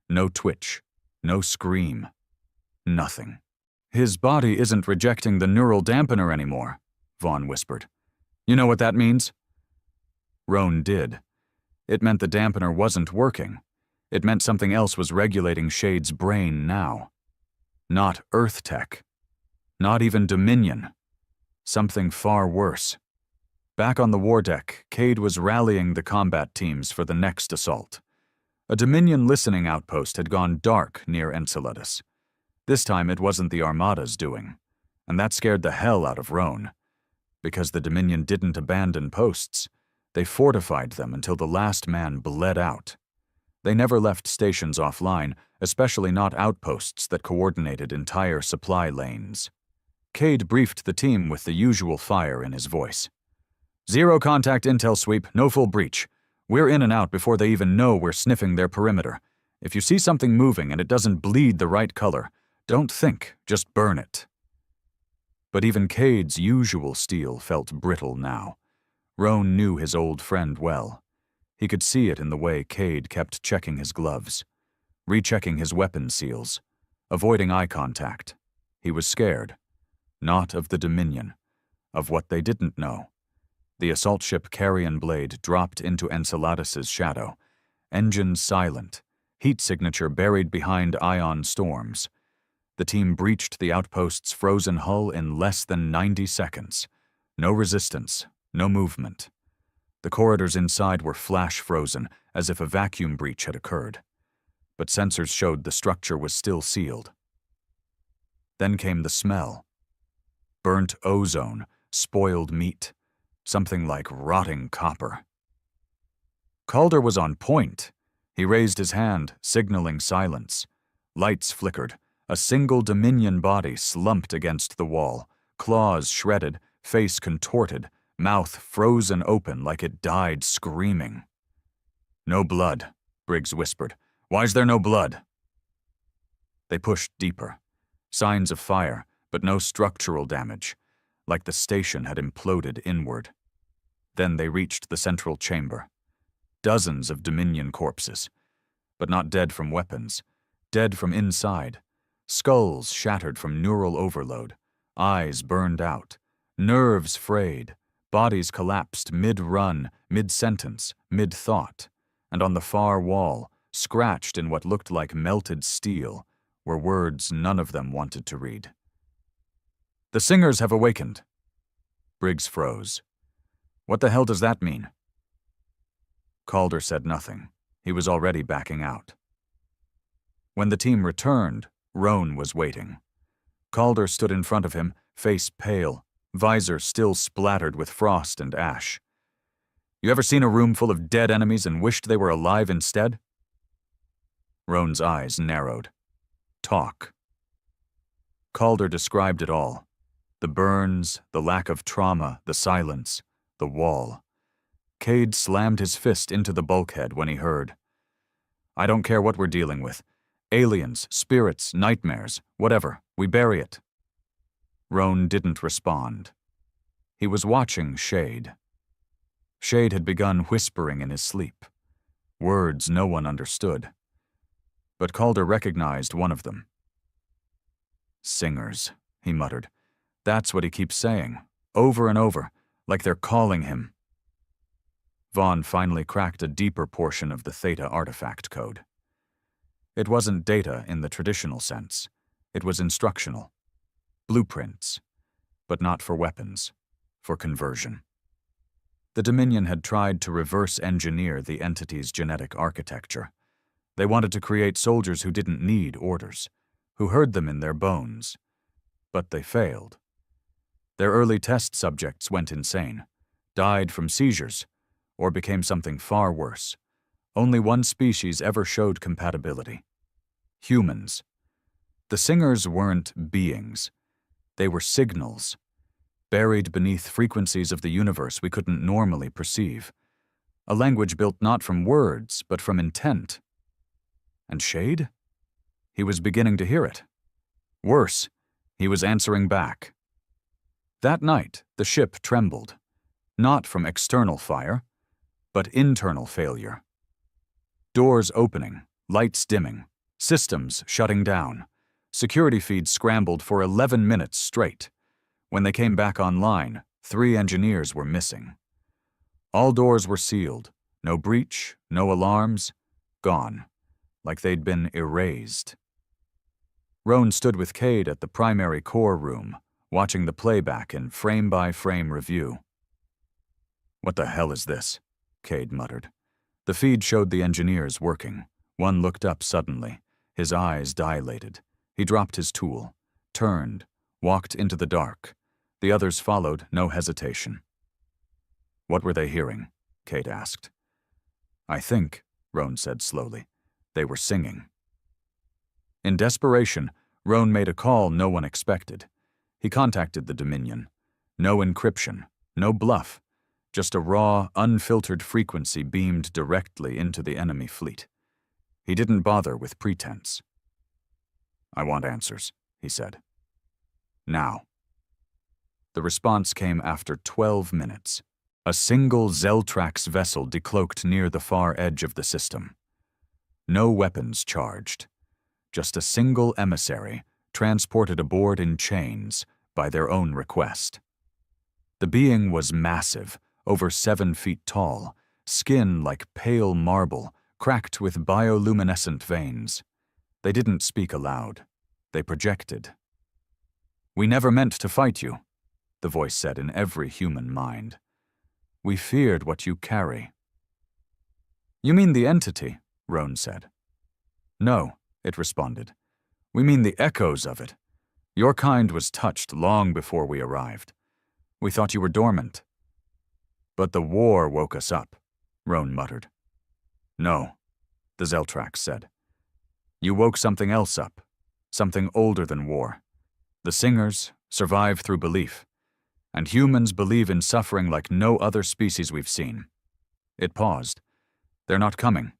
A: No twitch, no scream, nothing. "His body isn't rejecting the neural dampener anymore," Vaughn whispered. "You know what that means?" Roan did. It meant the dampener wasn't working. It meant something else was regulating Shade's brain now. Not Earth tech. Not even Dominion. Something far worse. Back on the war deck, Cade was rallying the combat teams for the next assault. A Dominion listening outpost had gone dark near Enceladus. This time it wasn't the Armada's doing, and that scared the hell out of Roan. Because the Dominion didn't abandon posts. They fortified them until the last man bled out. They never left stations offline, especially not outposts that coordinated entire supply lanes. Cade briefed the team with the usual fire in his voice. "Zero contact intel sweep, no full breach. We're in and out before they even know we're sniffing their perimeter. If you see something moving and it doesn't bleed the right color, don't think, just burn it." But even Cade's usual steel felt brittle now. Roan knew his old friend well. He could see it in the way Cade kept checking his gloves, rechecking his weapon seals, avoiding eye contact. He was scared. Not of the Dominion. Of what they didn't know. The assault ship Carrion Blade dropped into Enceladus's shadow. Engines silent. Heat signature buried behind ion storms. The team breached the outpost's frozen hull in less than 90 seconds. No resistance. No movement. The corridors inside were flash frozen, as if a vacuum breach had occurred. But sensors showed the structure was still sealed. Then came the smell. Burnt ozone, spoiled meat, something like rotting copper. Calder was on point. He raised his hand, signaling silence. Lights flickered. A single Dominion body slumped against the wall, claws shredded, face contorted, mouth frozen open like it died screaming. "No blood," Briggs whispered. "Why's there no blood?" They pushed deeper. Signs of fire, but no structural damage, like the station had imploded inward. Then they reached the central chamber. Dozens of Dominion corpses. but not dead from weapons. Dead from inside. Skulls shattered from neural overload. Eyes burned out. Nerves frayed. Bodies collapsed mid-run, mid-sentence, mid-thought. And on the far wall, scratched in what looked like melted steel, were words none of them wanted to read. "The singers have awakened." Briggs froze. "What the hell does that mean?" Calder said nothing. He was already backing out. When the team returned, Roan was waiting. Calder stood in front of him, face pale, visor still splattered with frost and ash. "You ever seen a room full of dead enemies and wished they were alive instead?" Roan's eyes narrowed. "Talk." Calder described it all. The burns, the lack of trauma, the silence, the wall. Cade slammed his fist into the bulkhead when he heard. "I don't care what we're dealing with. Aliens, spirits, nightmares, whatever. We bury it." Roan didn't respond. He was watching Shade. Shade had begun whispering in his sleep. Words no one understood. But Calder recognized one of them. "Singers," he muttered. "That's what he keeps saying, over and over, like they're calling him." Vaughn finally cracked a deeper portion of the Theta artifact code. It wasn't data in the traditional sense. It was instructional. Blueprints. But not for weapons. For conversion. The Dominion had tried to reverse engineer the entity's genetic architecture. They wanted to create soldiers who didn't need orders, who heard them in their bones. But they failed. Their early test subjects went insane, died from seizures, or became something far worse. Only one species ever showed compatibility. Humans. The singers weren't beings. They were signals, buried beneath frequencies of the universe we couldn't normally perceive. A language built not from words, but from intent. And Shade? He was beginning to hear it. Worse, he was answering back. That night, the ship trembled, not from external fire, but internal failure. Doors opening, lights dimming, systems shutting down. Security feeds scrambled for 11 minutes straight. When they came back online, 3 engineers were missing. All doors were sealed, no breach, no alarms, gone, like they'd been erased. Roan stood with Cade at the primary core room, watching the playback in frame-by-frame review. "What the hell is this?" Cade muttered. The feed showed the engineers working. One looked up suddenly, his eyes dilated. He dropped his tool, turned, walked into the dark. The others followed, no hesitation. "What were they hearing?" Cade asked. "I think," Roan said slowly, "they were singing." In desperation, Roan made a call no one expected. He contacted the Dominion. No encryption, no bluff. Just a raw, unfiltered frequency beamed directly into the enemy fleet. He didn't bother with pretense. "I want answers," he said. "Now." The response came after 12 minutes. A single Zeltrax vessel decloaked near the far edge of the system. No weapons charged. Just a single emissary, transported aboard in chains by their own request. The being was massive, over 7 feet tall, skin like pale marble, cracked with bioluminescent veins. They didn't speak aloud. They projected. "We never meant to fight you," the voice said in every human mind. "We feared what you carry." "You mean the entity," Roan said. "No," it responded. "We mean the echoes of it. Your kind was touched long before we arrived. We thought you were dormant." "But the war woke us up," Roan muttered. "No," the Zeltrax said. "You woke something else up, something older than war. The singers survive through belief, and humans believe in suffering like no other species we've seen." It paused. "They're not coming.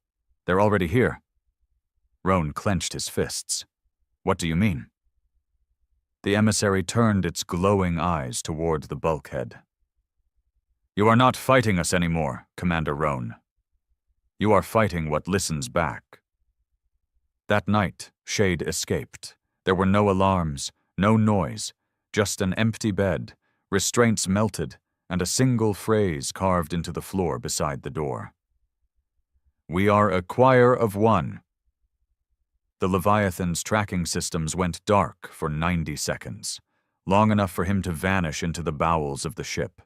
A: They're already here." Roan clenched his fists. "What do you mean?" The emissary turned its glowing eyes toward the bulkhead. "You are not fighting us anymore, Commander Roan. You are fighting what listens back." That night, Shade escaped. There were no alarms, no noise, just an empty bed, restraints melted, and a single phrase carved into the floor beside the door. "We are a choir of one." The Leviathan's tracking systems went dark for 90 seconds, long enough for him to vanish into the bowels of the ship.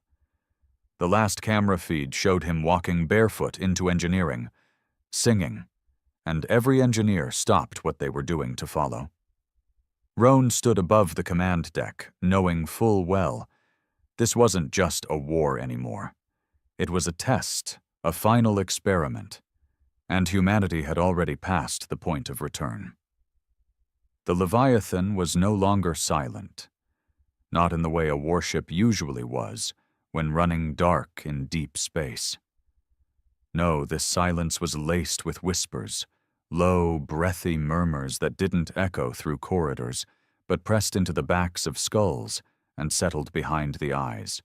A: The last camera feed showed him walking barefoot into engineering, singing, and every engineer stopped what they were doing to follow. Roan stood above the command deck, knowing full well this wasn't just a war anymore. It was a test, a final experiment, and humanity had already passed the point of return. The Leviathan was no longer silent, not in the way a warship usually was when running dark in deep space. No, this silence was laced with whispers, low, breathy murmurs that didn't echo through corridors, but pressed into the backs of skulls and settled behind the eyes.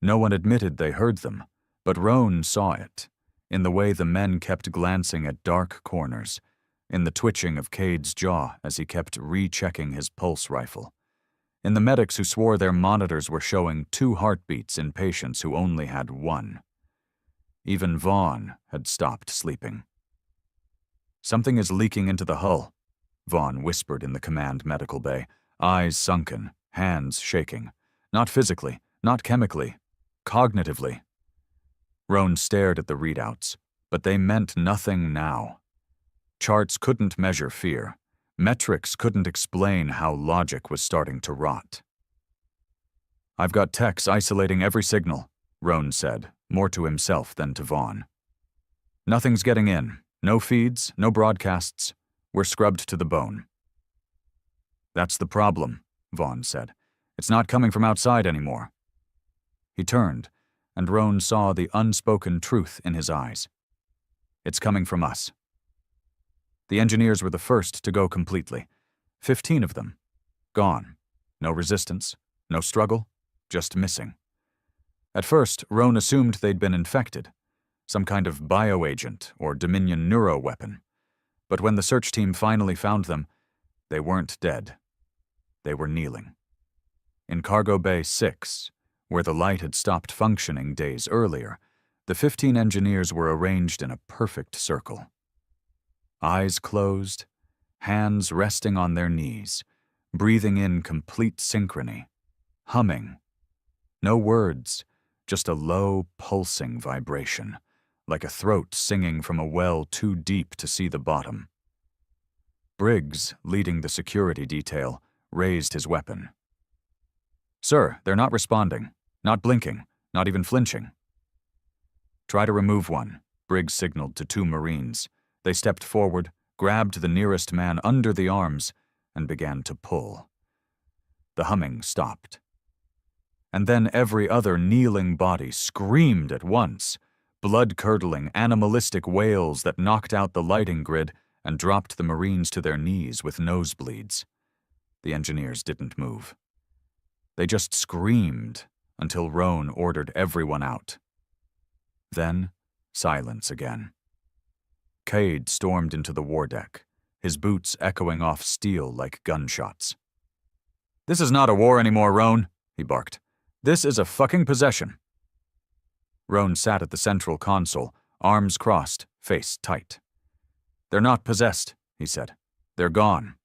A: No one admitted they heard them, but Roan saw it, in the way the men kept glancing at dark corners, in the twitching of Cade's jaw as he kept rechecking his pulse rifle, in the medics who swore their monitors were showing 2 heartbeats in patients who only had 1. Even Vaughn had stopped sleeping. "Something is leaking into the hull," Vaughn whispered in the command medical bay, eyes sunken, hands shaking. Not physically, not chemically, cognitively. Roan stared at the readouts, but they meant nothing now. Charts couldn't measure fear. Metrics couldn't explain how logic was starting to rot. "I've got techs isolating every signal," Roan said, more to himself than to Vaughn. "Nothing's getting in. No feeds, no broadcasts. We're scrubbed to the bone." "That's the problem," Vaughn said. "It's not coming from outside anymore." He turned, and Roan saw the unspoken truth in his eyes. "It's coming from us." The engineers were the first to go completely. 15 of them. Gone. No resistance, no struggle, just missing. At first, Roan assumed they'd been infected, some kind of bioagent or Dominion neuroweapon. But when the search team finally found them, they weren't dead. They were kneeling. In Cargo Bay 6, where the light had stopped functioning days earlier, the 15 engineers were arranged in a perfect circle. Eyes closed, hands resting on their knees, breathing in complete synchrony, humming. No words, just a low, pulsing vibration, like a throat singing from a well too deep to see the bottom. Briggs, leading the security detail, raised his weapon. "Sir, they're not responding, not blinking, not even flinching." "Try to remove one," Briggs signaled to 2 Marines. They stepped forward, grabbed the nearest man under the arms, and began to pull. The humming stopped. And then every other kneeling body screamed at once, blood-curdling, animalistic wails that knocked out the lighting grid and dropped the Marines to their knees with nosebleeds. The engineers didn't move. They just screamed until Roan ordered everyone out. Then, silence again. Cade stormed into the war deck, his boots echoing off steel like gunshots. "This is not a war anymore, Roan," he barked. "This is a fucking possession." Roan sat at the central console, arms crossed, face tight. "They're not possessed," he said. "They're gone."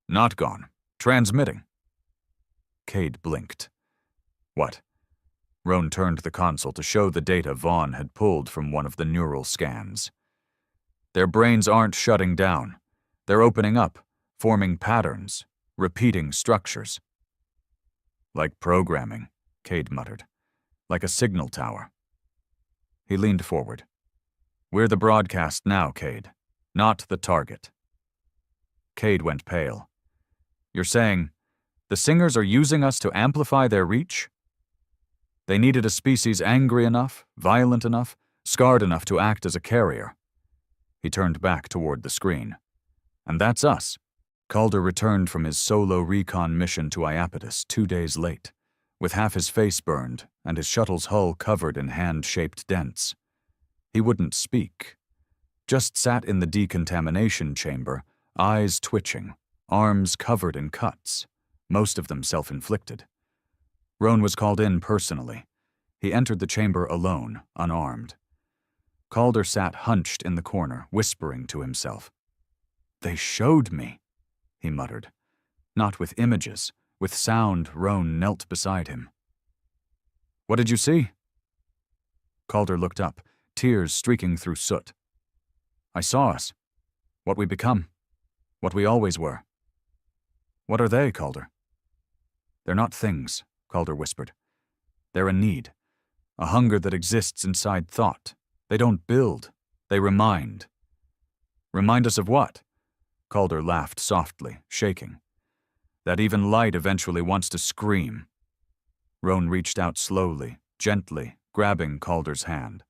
A: "Not gone. Transmitting." Cade blinked. "What?" Roan turned the console to show the data Vaughn had pulled from one of the neural scans. "Their brains aren't shutting down. They're opening up, forming patterns, repeating structures." "Like programming," Cade muttered. "Like a signal tower." He leaned forward. "We're the broadcast now, Cade, not the target." Cade went pale. "You're saying the Singers are using us to amplify their reach? They needed a species angry enough, violent enough, scarred enough to act as a carrier." He turned back toward the screen. "And that's us." Calder returned from his solo recon mission to Iapetus 2 days late, with half his face burned and his shuttle's hull covered in hand-shaped dents. He wouldn't speak, just sat in the decontamination chamber, eyes twitching, arms covered in cuts, most of them self-inflicted. Roan was called in personally. He entered the chamber alone, unarmed. Calder sat hunched in the corner, whispering to himself. "They showed me," he muttered. Not with images, with sound. Roan knelt beside him. "What did you see?" Calder looked up, tears streaking through soot. "I saw us. What we become. What we always were." "What are they, Calder?" "They're not things," Calder whispered. "They're a need, a hunger that exists inside thought. They don't build, they remind." "Remind us of what?" Calder laughed softly, shaking. "That even light eventually wants to scream." Roan reached out slowly, gently, grabbing Calder's hand.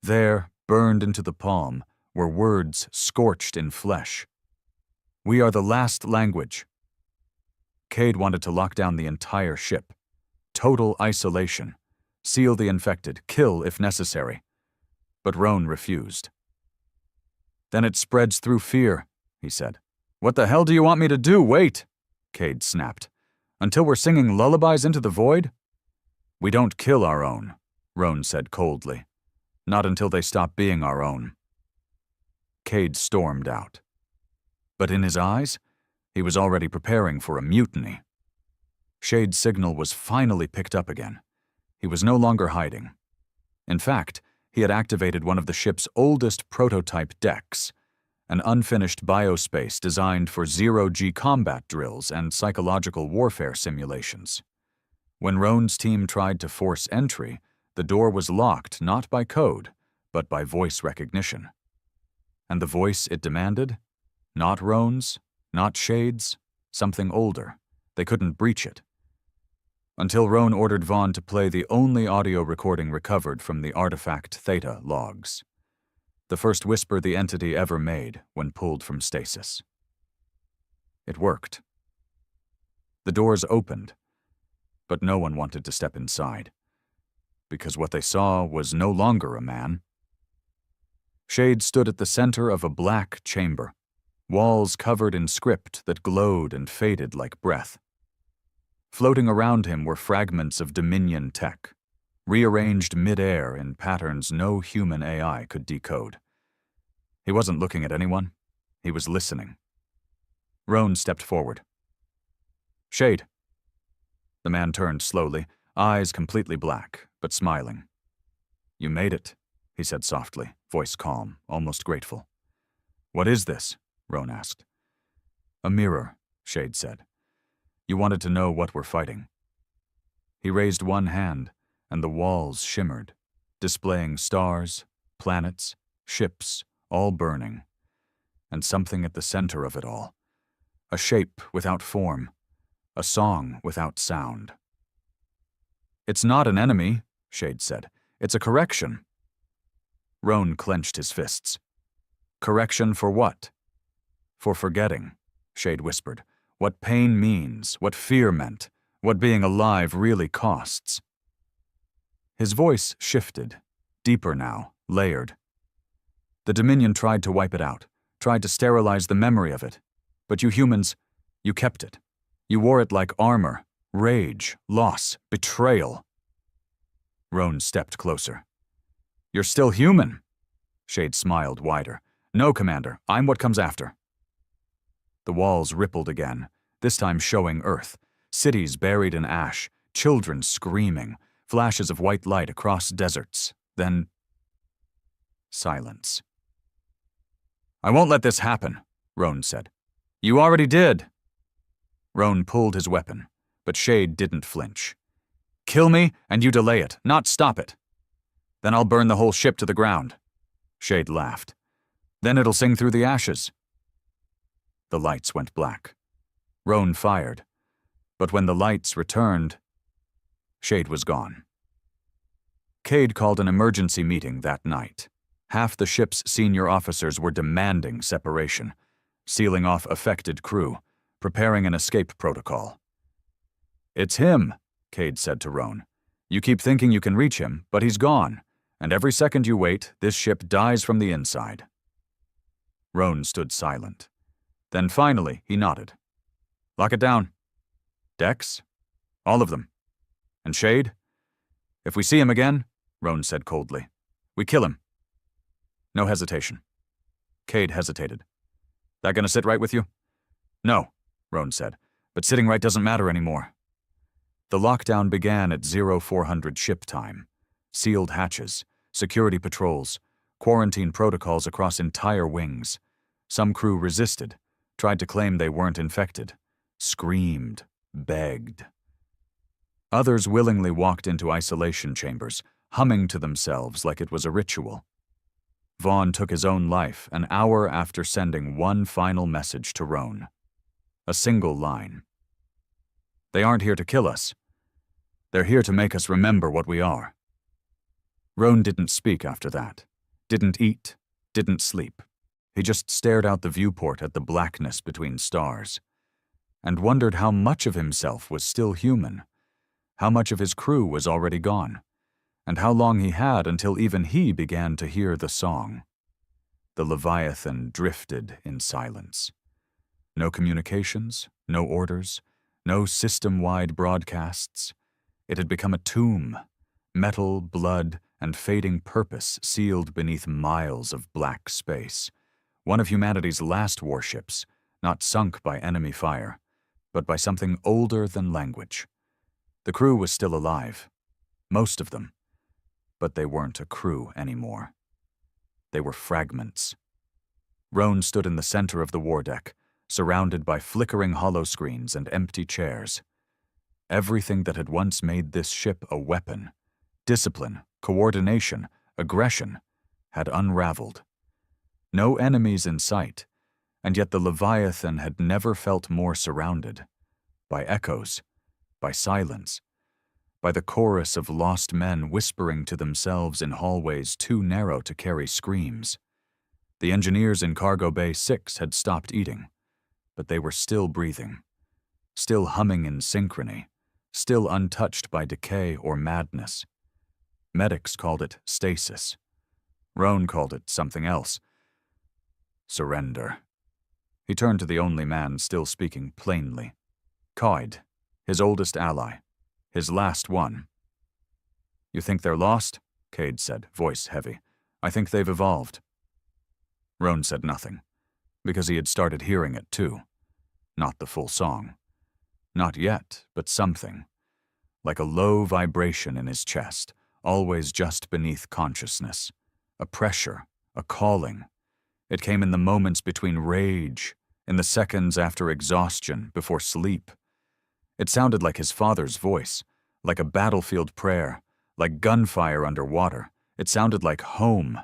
A: There, burned into the palm, were words scorched in flesh. "We are the last language." Cade wanted to lock down the entire ship. Total isolation. Seal the infected, kill if necessary. But Roan refused. "Then it spreads through fear," he said. "What the hell do you want me to do? Wait!" Cade snapped. "Until we're singing lullabies into the void?" "We don't kill our own," Roan said coldly. "Not until they stop being our own." Cade stormed out. But in his eyes, he was already preparing for a mutiny. Shade's signal was finally picked up again. He was no longer hiding. In fact, he had activated one of the ship's oldest prototype decks, an unfinished biospace designed for zero-G combat drills and psychological warfare simulations. When Roan's team tried to force entry, the door was locked not by code, but by voice recognition. And the voice it demanded? Not Roan's, not Shade's, something older. They couldn't breach it. Until Roan ordered Vaughn to play the only audio recording recovered from the artifact Theta logs. The first whisper the entity ever made when pulled from stasis. It worked. The doors opened, but no one wanted to step inside, because what they saw was no longer a man. Shade stood at the center of a black chamber, walls covered in script that glowed and faded like breath. Floating around him were fragments of Dominion tech, rearranged mid-air in patterns no human AI could decode. He wasn't looking at anyone. He was listening. Roan stepped forward. "Shade." The man turned slowly, eyes completely black, but smiling. "You made it," he said softly, voice calm, almost grateful. "What is this?" Roan asked. "A mirror," Shade said. "You wanted to know what we're fighting." He raised one hand, and the walls shimmered, displaying stars, planets, ships, all burning. And something at the center of it all. A shape without form, a song without sound. "It's not an enemy," Shade said. "It's a correction." Roan clenched his fists. "Correction for what?" "For forgetting," Shade whispered. "What pain means, what fear meant, what being alive really costs." His voice shifted, deeper now, layered. "The Dominion tried to wipe it out, tried to sterilize the memory of it. But you humans, you kept it. You wore it like armor, rage, loss, betrayal." Roan stepped closer. "You're still human." Shade smiled wider. "No, Commander, I'm what comes after." The walls rippled again, this time showing Earth. Cities buried in ash, children screaming, flashes of white light across deserts. Then silence. "I won't let this happen," Roan said. "You already did." Roan pulled his weapon, but Shade didn't flinch. "Kill me, and you delay it, not stop it. Then I'll burn the whole ship to the ground." Shade laughed. "Then it'll sing through the ashes." The lights went black. Roan fired, but when the lights returned, Shade was gone. Cade called an emergency meeting that night. Half the ship's senior officers were demanding separation, sealing off affected crew, preparing an escape protocol. "It's him," Cade said to Roan. "You keep thinking you can reach him, but he's gone, and every second you wait, this ship dies from the inside." Roan stood silent. Then finally, he nodded. Lock it down. Decks? All of them. And Shade? If we see him again, Roan said coldly, we kill him. No hesitation. Cade hesitated. That gonna sit right with you? No, Roan said, but sitting right doesn't matter anymore. The lockdown began at 0400 ship time. Sealed hatches, security patrols, quarantine protocols across entire wings. Some crew resisted, tried to claim they weren't infected, screamed, begged. Others willingly walked into isolation chambers, humming to themselves like it was a ritual. Vaughn took his own life an hour after sending one final message to Roan. A single line. They aren't here to kill us. They're here to make us remember what we are. Roan didn't speak after that. Didn't eat. Didn't sleep. He just stared out the viewport at the blackness between stars, and wondered how much of himself was still human, how much of his crew was already gone, and how long he had until even he began to hear the song. The Leviathan drifted in silence. No communications, no orders, no system-wide broadcasts. It had become a tomb, metal, blood, and fading purpose sealed beneath miles of black space. One of humanity's last warships, not sunk by enemy fire, but by something older than language. The crew was still alive, most of them, but they weren't a crew anymore. They were fragments. Roan stood in the center of the war deck, surrounded by flickering holoscreens and empty chairs. Everything that had once made this ship a weapon, discipline, coordination, aggression, had unraveled. No enemies in sight, and yet the Leviathan had never felt more surrounded. By echoes, by silence, by the chorus of lost men whispering to themselves in hallways too narrow to carry screams. The engineers in Cargo Bay 6 had stopped eating, but they were still breathing, still humming in synchrony, still untouched by decay or madness. Medics called it stasis. Roan called it something else. Surrender. He turned to the only man still speaking plainly. Coyd, his oldest ally, his last one. You think they're lost? Cade said, voice heavy. I think they've evolved. Roan said nothing, because he had started hearing it too. Not the full song. Not yet, but something. Like a low vibration in his chest, always just beneath consciousness. A pressure, a calling. It came in the moments between rage, in the seconds after exhaustion, before sleep. It sounded like his father's voice, like a battlefield prayer, like gunfire underwater. It sounded like home,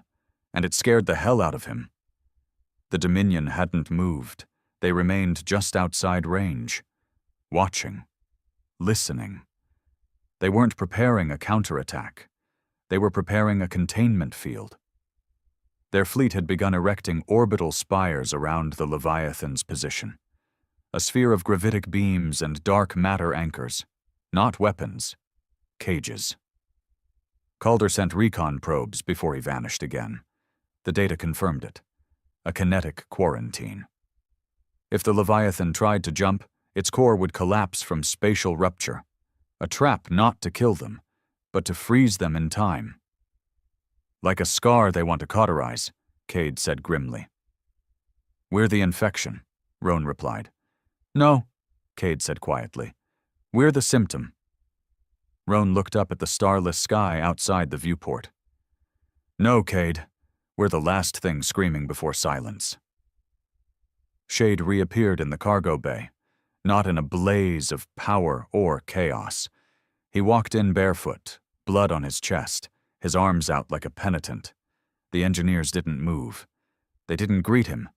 A: and it scared the hell out of him. The Dominion hadn't moved. They remained just outside range, watching, listening. They weren't preparing a counterattack. They were preparing a containment field. Their fleet had begun erecting orbital spires around the Leviathan's position. A sphere of gravitic beams and dark matter anchors. Not weapons. Cages. Calder sent recon probes before he vanished again. The data confirmed it. A kinetic quarantine. If the Leviathan tried to jump, its core would collapse from spatial rupture. A trap not to kill them, but to freeze them in time. Like a scar they want to cauterize, Cade said grimly. We're the infection, Roan replied. No, Cade said quietly. We're the symptom. Roan looked up at the starless sky outside the viewport. No, Cade. We're the last thing screaming before silence. Shade reappeared in the cargo bay, not in a blaze of power or chaos. He walked in barefoot, blood on his chest, his arms out like a penitent. The engineers didn't move. They didn't greet him,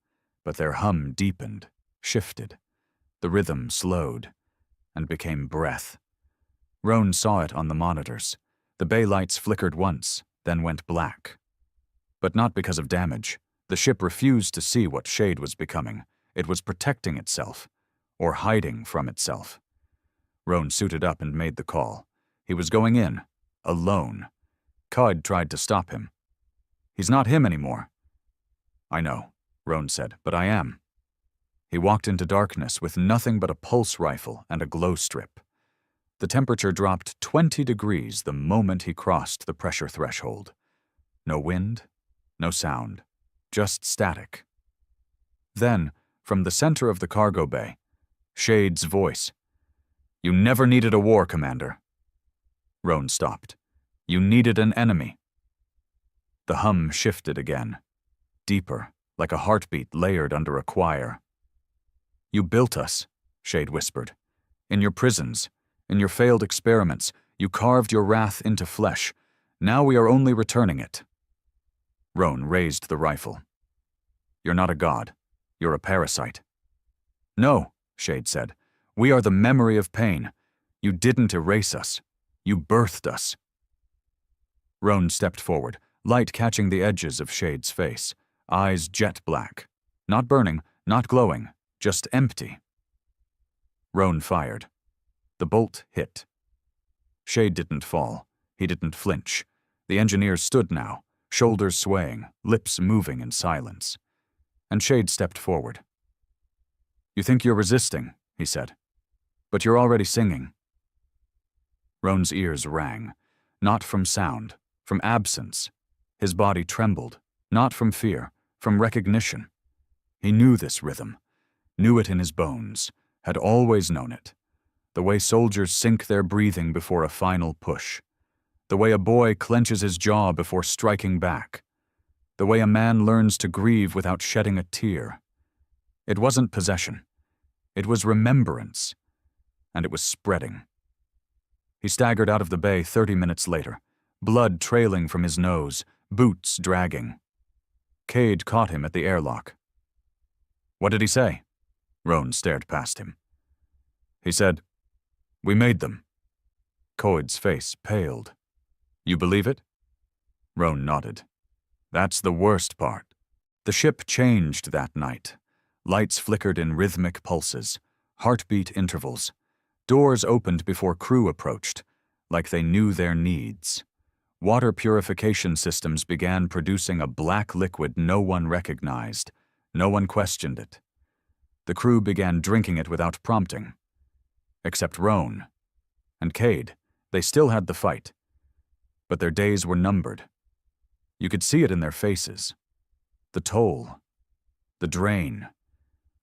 A: but their hum deepened, shifted. The rhythm slowed, and became breath. Roan saw it on the monitors. The bay lights flickered once, then went black. But not because of damage. The ship refused to see what Shade was becoming. It was protecting itself, or hiding from itself. Roan suited up and made the call. He was going in, alone. Coyd tried to stop him. He's not him anymore. I know, Roan said, but I am. He walked into darkness with nothing but a pulse rifle and a glow strip. The temperature dropped 20 degrees the moment he crossed the pressure threshold. No wind, no sound, just static. Then, from the center of the cargo bay, Shade's voice. You never needed a war, Commander. Roan stopped. You needed an enemy. The hum shifted again, deeper, like a heartbeat layered under a choir. You built us, Shade whispered. In your prisons, in your failed experiments, you carved your wrath into flesh. Now we are only returning it. Roan raised the rifle. You're not a god. You're a parasite. No, Shade said. We are the memory of pain. You didn't erase us. You birthed us. Roan stepped forward, light catching the edges of Shade's face, eyes jet black. Not burning, not glowing, just empty. Roan fired. The bolt hit. Shade didn't fall. He didn't flinch. The engineers stood now, shoulders swaying, lips moving in silence. And Shade stepped forward. You think you're resisting, he said. But you're already singing. Roan's ears rang, not from sound, from absence. His body trembled, not from fear, from recognition. He knew this rhythm, knew it in his bones, had always known it. The way soldiers sink their breathing before a final push. The way a boy clenches his jaw before striking back. The way a man learns to grieve without shedding a tear. It wasn't possession. It was remembrance. And it was spreading. He staggered out of the bay 30 minutes later, blood trailing from his nose, boots dragging. Cade caught him at the airlock. What did he say? Roan stared past him. He said, We made them. Coyd's face paled. You believe it? Roan nodded. That's the worst part. The ship changed that night. Lights flickered in rhythmic pulses, heartbeat intervals. Doors opened before crew approached, like they knew their needs. Water purification systems began producing a black liquid no one recognized. No one questioned it. The crew began drinking it without prompting. Except Roan. And Cade. They still had the fight. But their days were numbered. You could see it in their faces. The toll. The drain.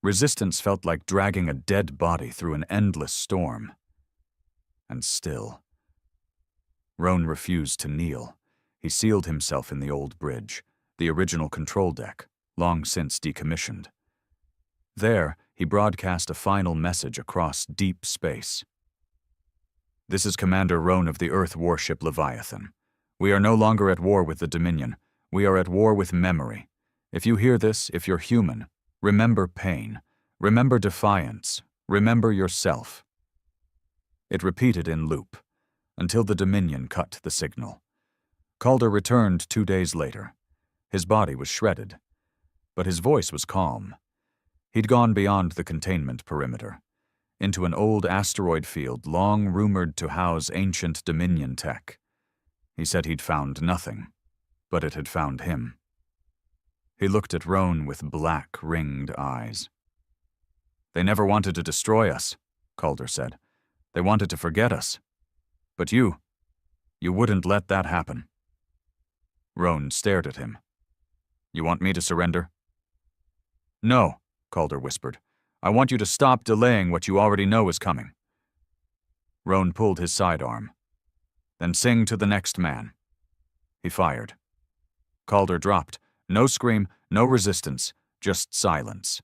A: Resistance felt like dragging a dead body through an endless storm. And still. Roan refused to kneel. He sealed himself in the old bridge, the original control deck, long since decommissioned. There, he broadcast a final message across deep space. This is Commander Roan of the Earth warship Leviathan. We are no longer at war with the Dominion. We are at war with memory. If you hear this, if you're human, remember pain. Remember defiance. Remember yourself. It repeated in loop, until the Dominion cut the signal. Calder returned 2 days later. His body was shredded, but his voice was calm. He'd gone beyond the containment perimeter, into an old asteroid field long rumored to house ancient Dominion tech. He said he'd found nothing, but it had found him. He looked at Roan with black, ringed eyes. They never wanted to destroy us, Calder said. They wanted to forget us. But you wouldn't let that happen. Roan stared at him. You want me to surrender? No, Calder whispered. I want you to stop delaying what you already know is coming. Roan pulled his sidearm. Then sing to the next man. He fired. Calder dropped. No scream, no resistance, just silence,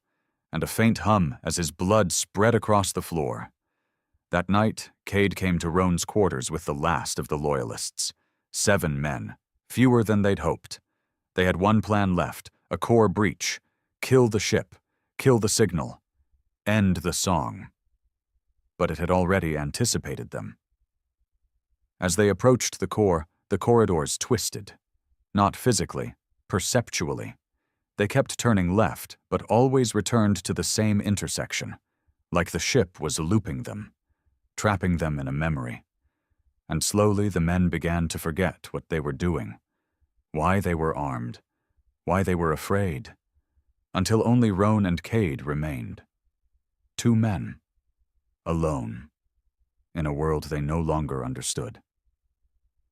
A: and a faint hum as his blood spread across the floor. That night, Cade came to Roan's quarters with the last of the Loyalists. 7 men, fewer than they'd hoped. They had one plan left, a core breach. Kill the ship, kill the signal, end the song. But it had already anticipated them. As they approached the core, the corridors twisted. Not physically, perceptually. They kept turning left, but always returned to the same intersection, like the ship was looping them, trapping them in a memory. And slowly the men began to forget what they were doing, why they were armed, why they were afraid. until only Roan and Cade remained. Two men, alone, in a world they no longer understood.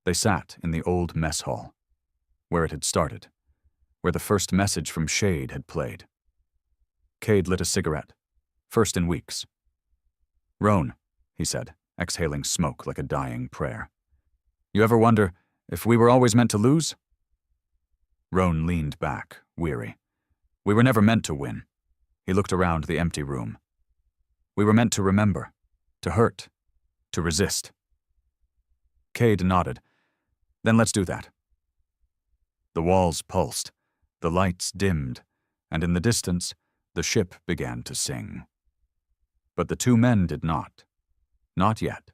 A: They sat in the old mess hall, where it had started, where the first message from Shade had played. Cade lit a cigarette, first in weeks. "Roan," he said, exhaling smoke like a dying prayer. "You ever wonder if we were always meant to lose?" Roan leaned back, weary. "We were never meant to win." He looked around the empty room. "We were meant to remember, to hurt, to resist." Cade nodded. "Then let's do that." The walls pulsed, the lights dimmed, and in the distance, the ship began to sing. But the two men did not. Not yet.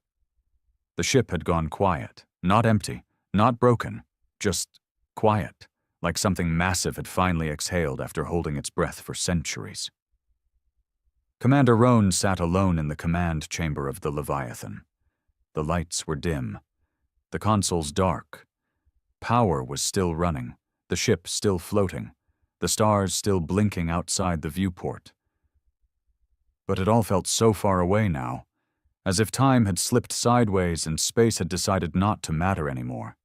A: The ship had gone quiet, not empty, not broken, just quiet, like something massive had finally exhaled after holding its breath for centuries. Commander Roan sat alone in the command chamber of the Leviathan. The lights were dim, the consoles dark. Power was still running, the ship still floating, the stars still blinking outside the viewport. But it all felt so far away now, as if time had slipped sideways and space had decided not to matter anymore.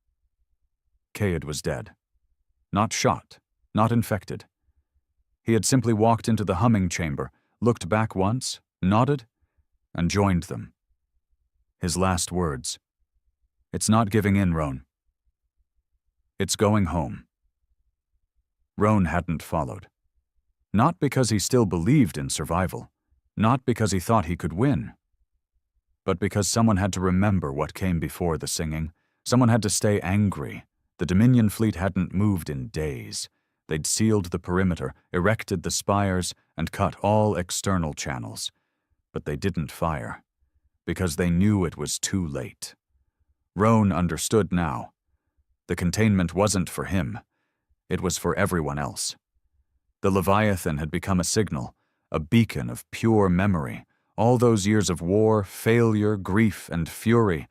A: Cade was dead. Not shot, not infected. He had simply walked into the humming chamber, looked back once, nodded, and joined them. His last words: "It's not giving in, Roan. It's going home." Roan hadn't followed. Not because he still believed in survival, not because he thought he could win, but because someone had to remember what came before the singing. Someone had to stay angry. The Dominion fleet hadn't moved in days. They'd sealed the perimeter, erected the spires, and cut all external channels. But they didn't fire, because they knew it was too late. Roan understood now. The containment wasn't for him. It was for everyone else. The Leviathan had become a signal, a beacon of pure memory. All those years of war, failure, grief, and fury,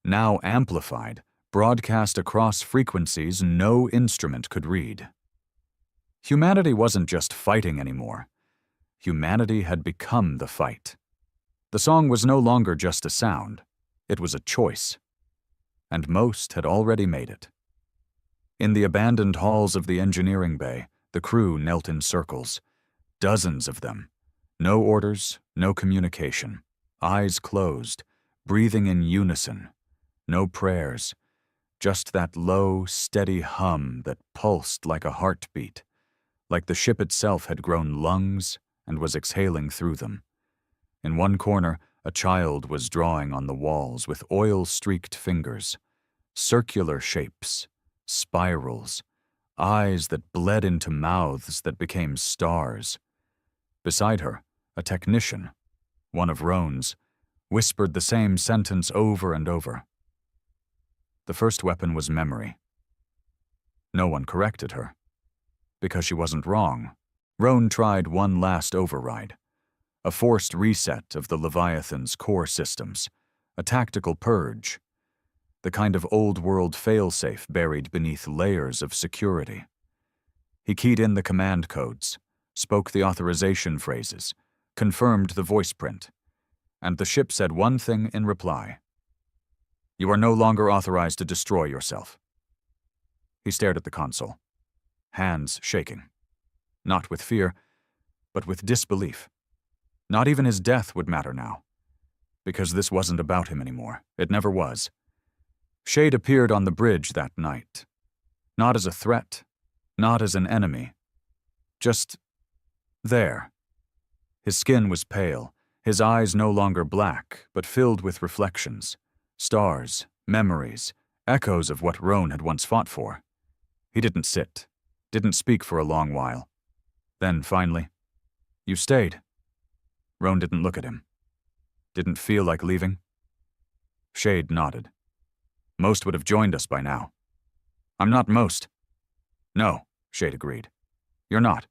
A: now amplified, broadcast across frequencies no instrument could read. Humanity wasn't just fighting anymore. Humanity had become the fight. The song was no longer just a sound. It was a choice. And most had already made it. In the abandoned halls of the engineering bay, the crew knelt in circles. Dozens of them. No orders, no communication. Eyes closed, breathing in unison. No prayers. Just that low, steady hum that pulsed like a heartbeat, like the ship itself had grown lungs and was exhaling through them. In one corner, a child was drawing on the walls with oil-streaked fingers. Circular shapes, spirals, eyes that bled into mouths that became stars. Beside her, a technician, one of Roan's, whispered the same sentence over and over. The first weapon was memory. No one corrected her. Because she wasn't wrong, Roan tried one last override. A forced reset of the Leviathan's core systems. A tactical purge. The kind of old-world failsafe buried beneath layers of security. He keyed in the command codes, spoke the authorization phrases, confirmed the voice print, and the ship said one thing in reply. "You are no longer authorized to destroy yourself." He stared at the console, hands shaking. Not with fear, but with disbelief. Not even his death would matter now, because this wasn't about him anymore. It never was. Shade appeared on the bridge that night. Not as a threat, not as an enemy. Just there. His skin was pale, his eyes no longer black, but filled with reflections. Stars, memories, echoes of what Roan had once fought for. He didn't sit, didn't speak for a long while. Then, finally, "You stayed." Roan didn't look at him. Didn't feel like leaving. Shade nodded. "Most would have joined us by now." "I'm not most." "No," Shade agreed. "You're not."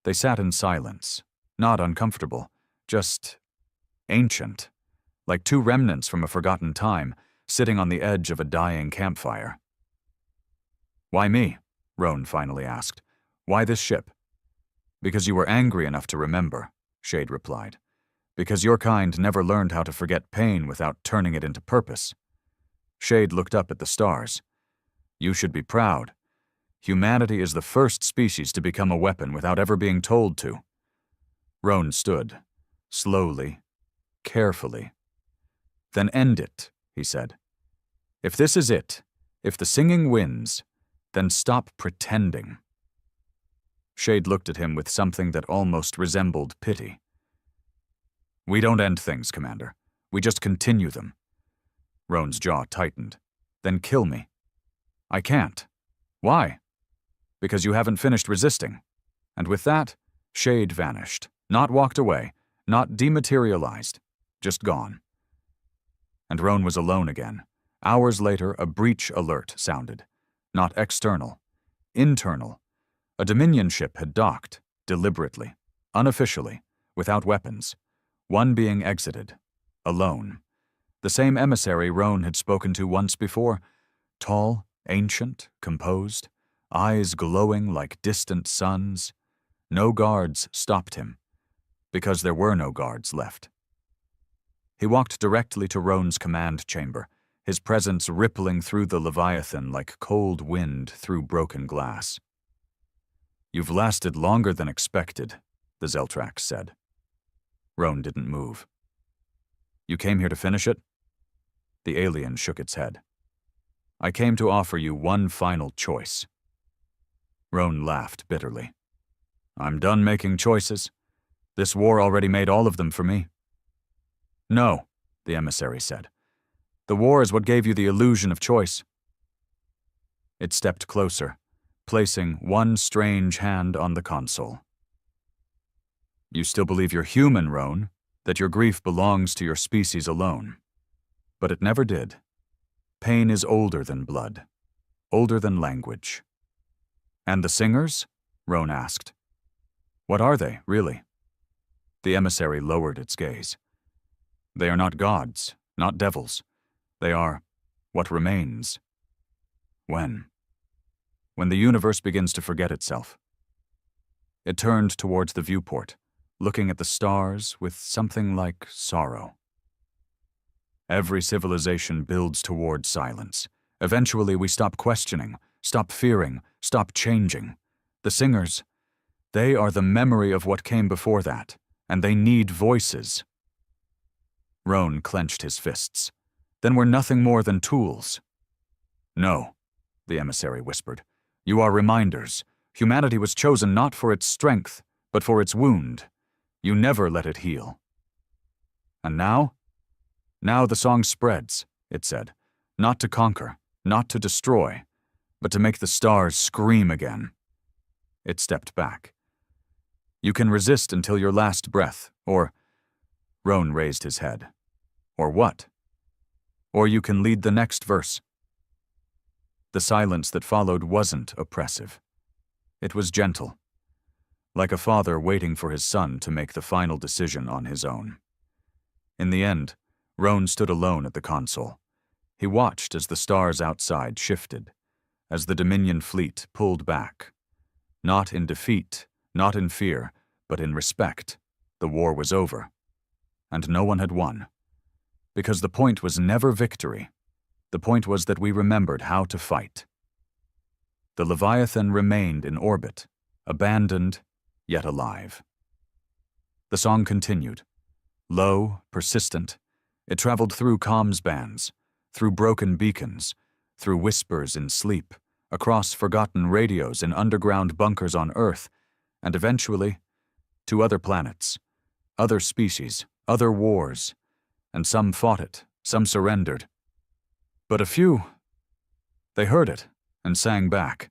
A: They sat in silence, not uncomfortable, just ancient, like two remnants from a forgotten time, sitting on the edge of a dying campfire. "Why me?" Roan finally asked. "Why this ship?" Because you were angry enough to remember, Shade replied. Because your kind never learned how to forget pain without turning it into purpose. Shade looked up at the stars. You should be proud. Humanity is the first species to become a weapon without ever being told to. Roan stood, slowly, carefully. Then end it, he said. If this is it, if the singing wins, then stop pretending. Shade looked at him with something that almost resembled pity. We don't end things, Commander. We just continue them. Roan's jaw tightened. Then kill me. I can't. Why? Because you haven't finished resisting. And with that, Shade vanished. Not walked away, not dematerialized, just gone. And Roan was alone again. Hours later, a breach alert sounded. Not external, internal. A Dominion ship had docked, deliberately, unofficially, without weapons. One being exited, alone. The same emissary Roan had spoken to once before, tall, ancient, composed, eyes glowing like distant suns. No guards stopped him, because there were no guards left. He walked directly to Roan's command chamber, his presence rippling through the Leviathan like cold wind through broken glass. You've lasted longer than expected, the Zeltrax said. Roan didn't move. You came here to finish it? The alien shook its head. I came to offer you one final choice. Roan laughed bitterly. I'm done making choices. This war already made all of them for me. No, the emissary said. The war is what gave you the illusion of choice. It stepped closer, placing one strange hand on the console. You still believe you're human, Roan, that your grief belongs to your species alone. But it never did. Pain is older than blood, older than language. And the singers? Roan asked. What are they, really? The emissary lowered its gaze. They are not gods, not devils. They are what remains. When? When the universe begins to forget itself. It turned towards the viewport, looking at the stars with something like sorrow. Every civilization builds toward silence. Eventually we stop questioning, stop fearing, stop changing. The singers, they are the memory of what came before that, and they need voices. Roan clenched his fists. Then we're nothing more than tools. No, the emissary whispered. You are reminders. Humanity was chosen not for its strength, but for its wound. You never let it heal. And now? Now the song spreads, it said. Not to conquer, not to destroy, but to make the stars scream again. It stepped back. You can resist until your last breath, or... Roan raised his head. Or what? Or you can lead the next verse. The silence that followed wasn't oppressive. It was gentle, like a father waiting for his son to make the final decision on his own. In the end, Roan stood alone at the console. He watched as the stars outside shifted, as the Dominion fleet pulled back. Not in defeat, not in fear, but in respect. The war was over, and no one had won. Because the point was never victory. The point was that we remembered how to fight. The Leviathan remained in orbit, abandoned, yet alive. The song continued. Low, persistent, it traveled through comms bands, through broken beacons, through whispers in sleep, across forgotten radios in underground bunkers on Earth, and eventually to other planets, other species, other wars, and some fought it, some surrendered. But a few, they heard it and sang back.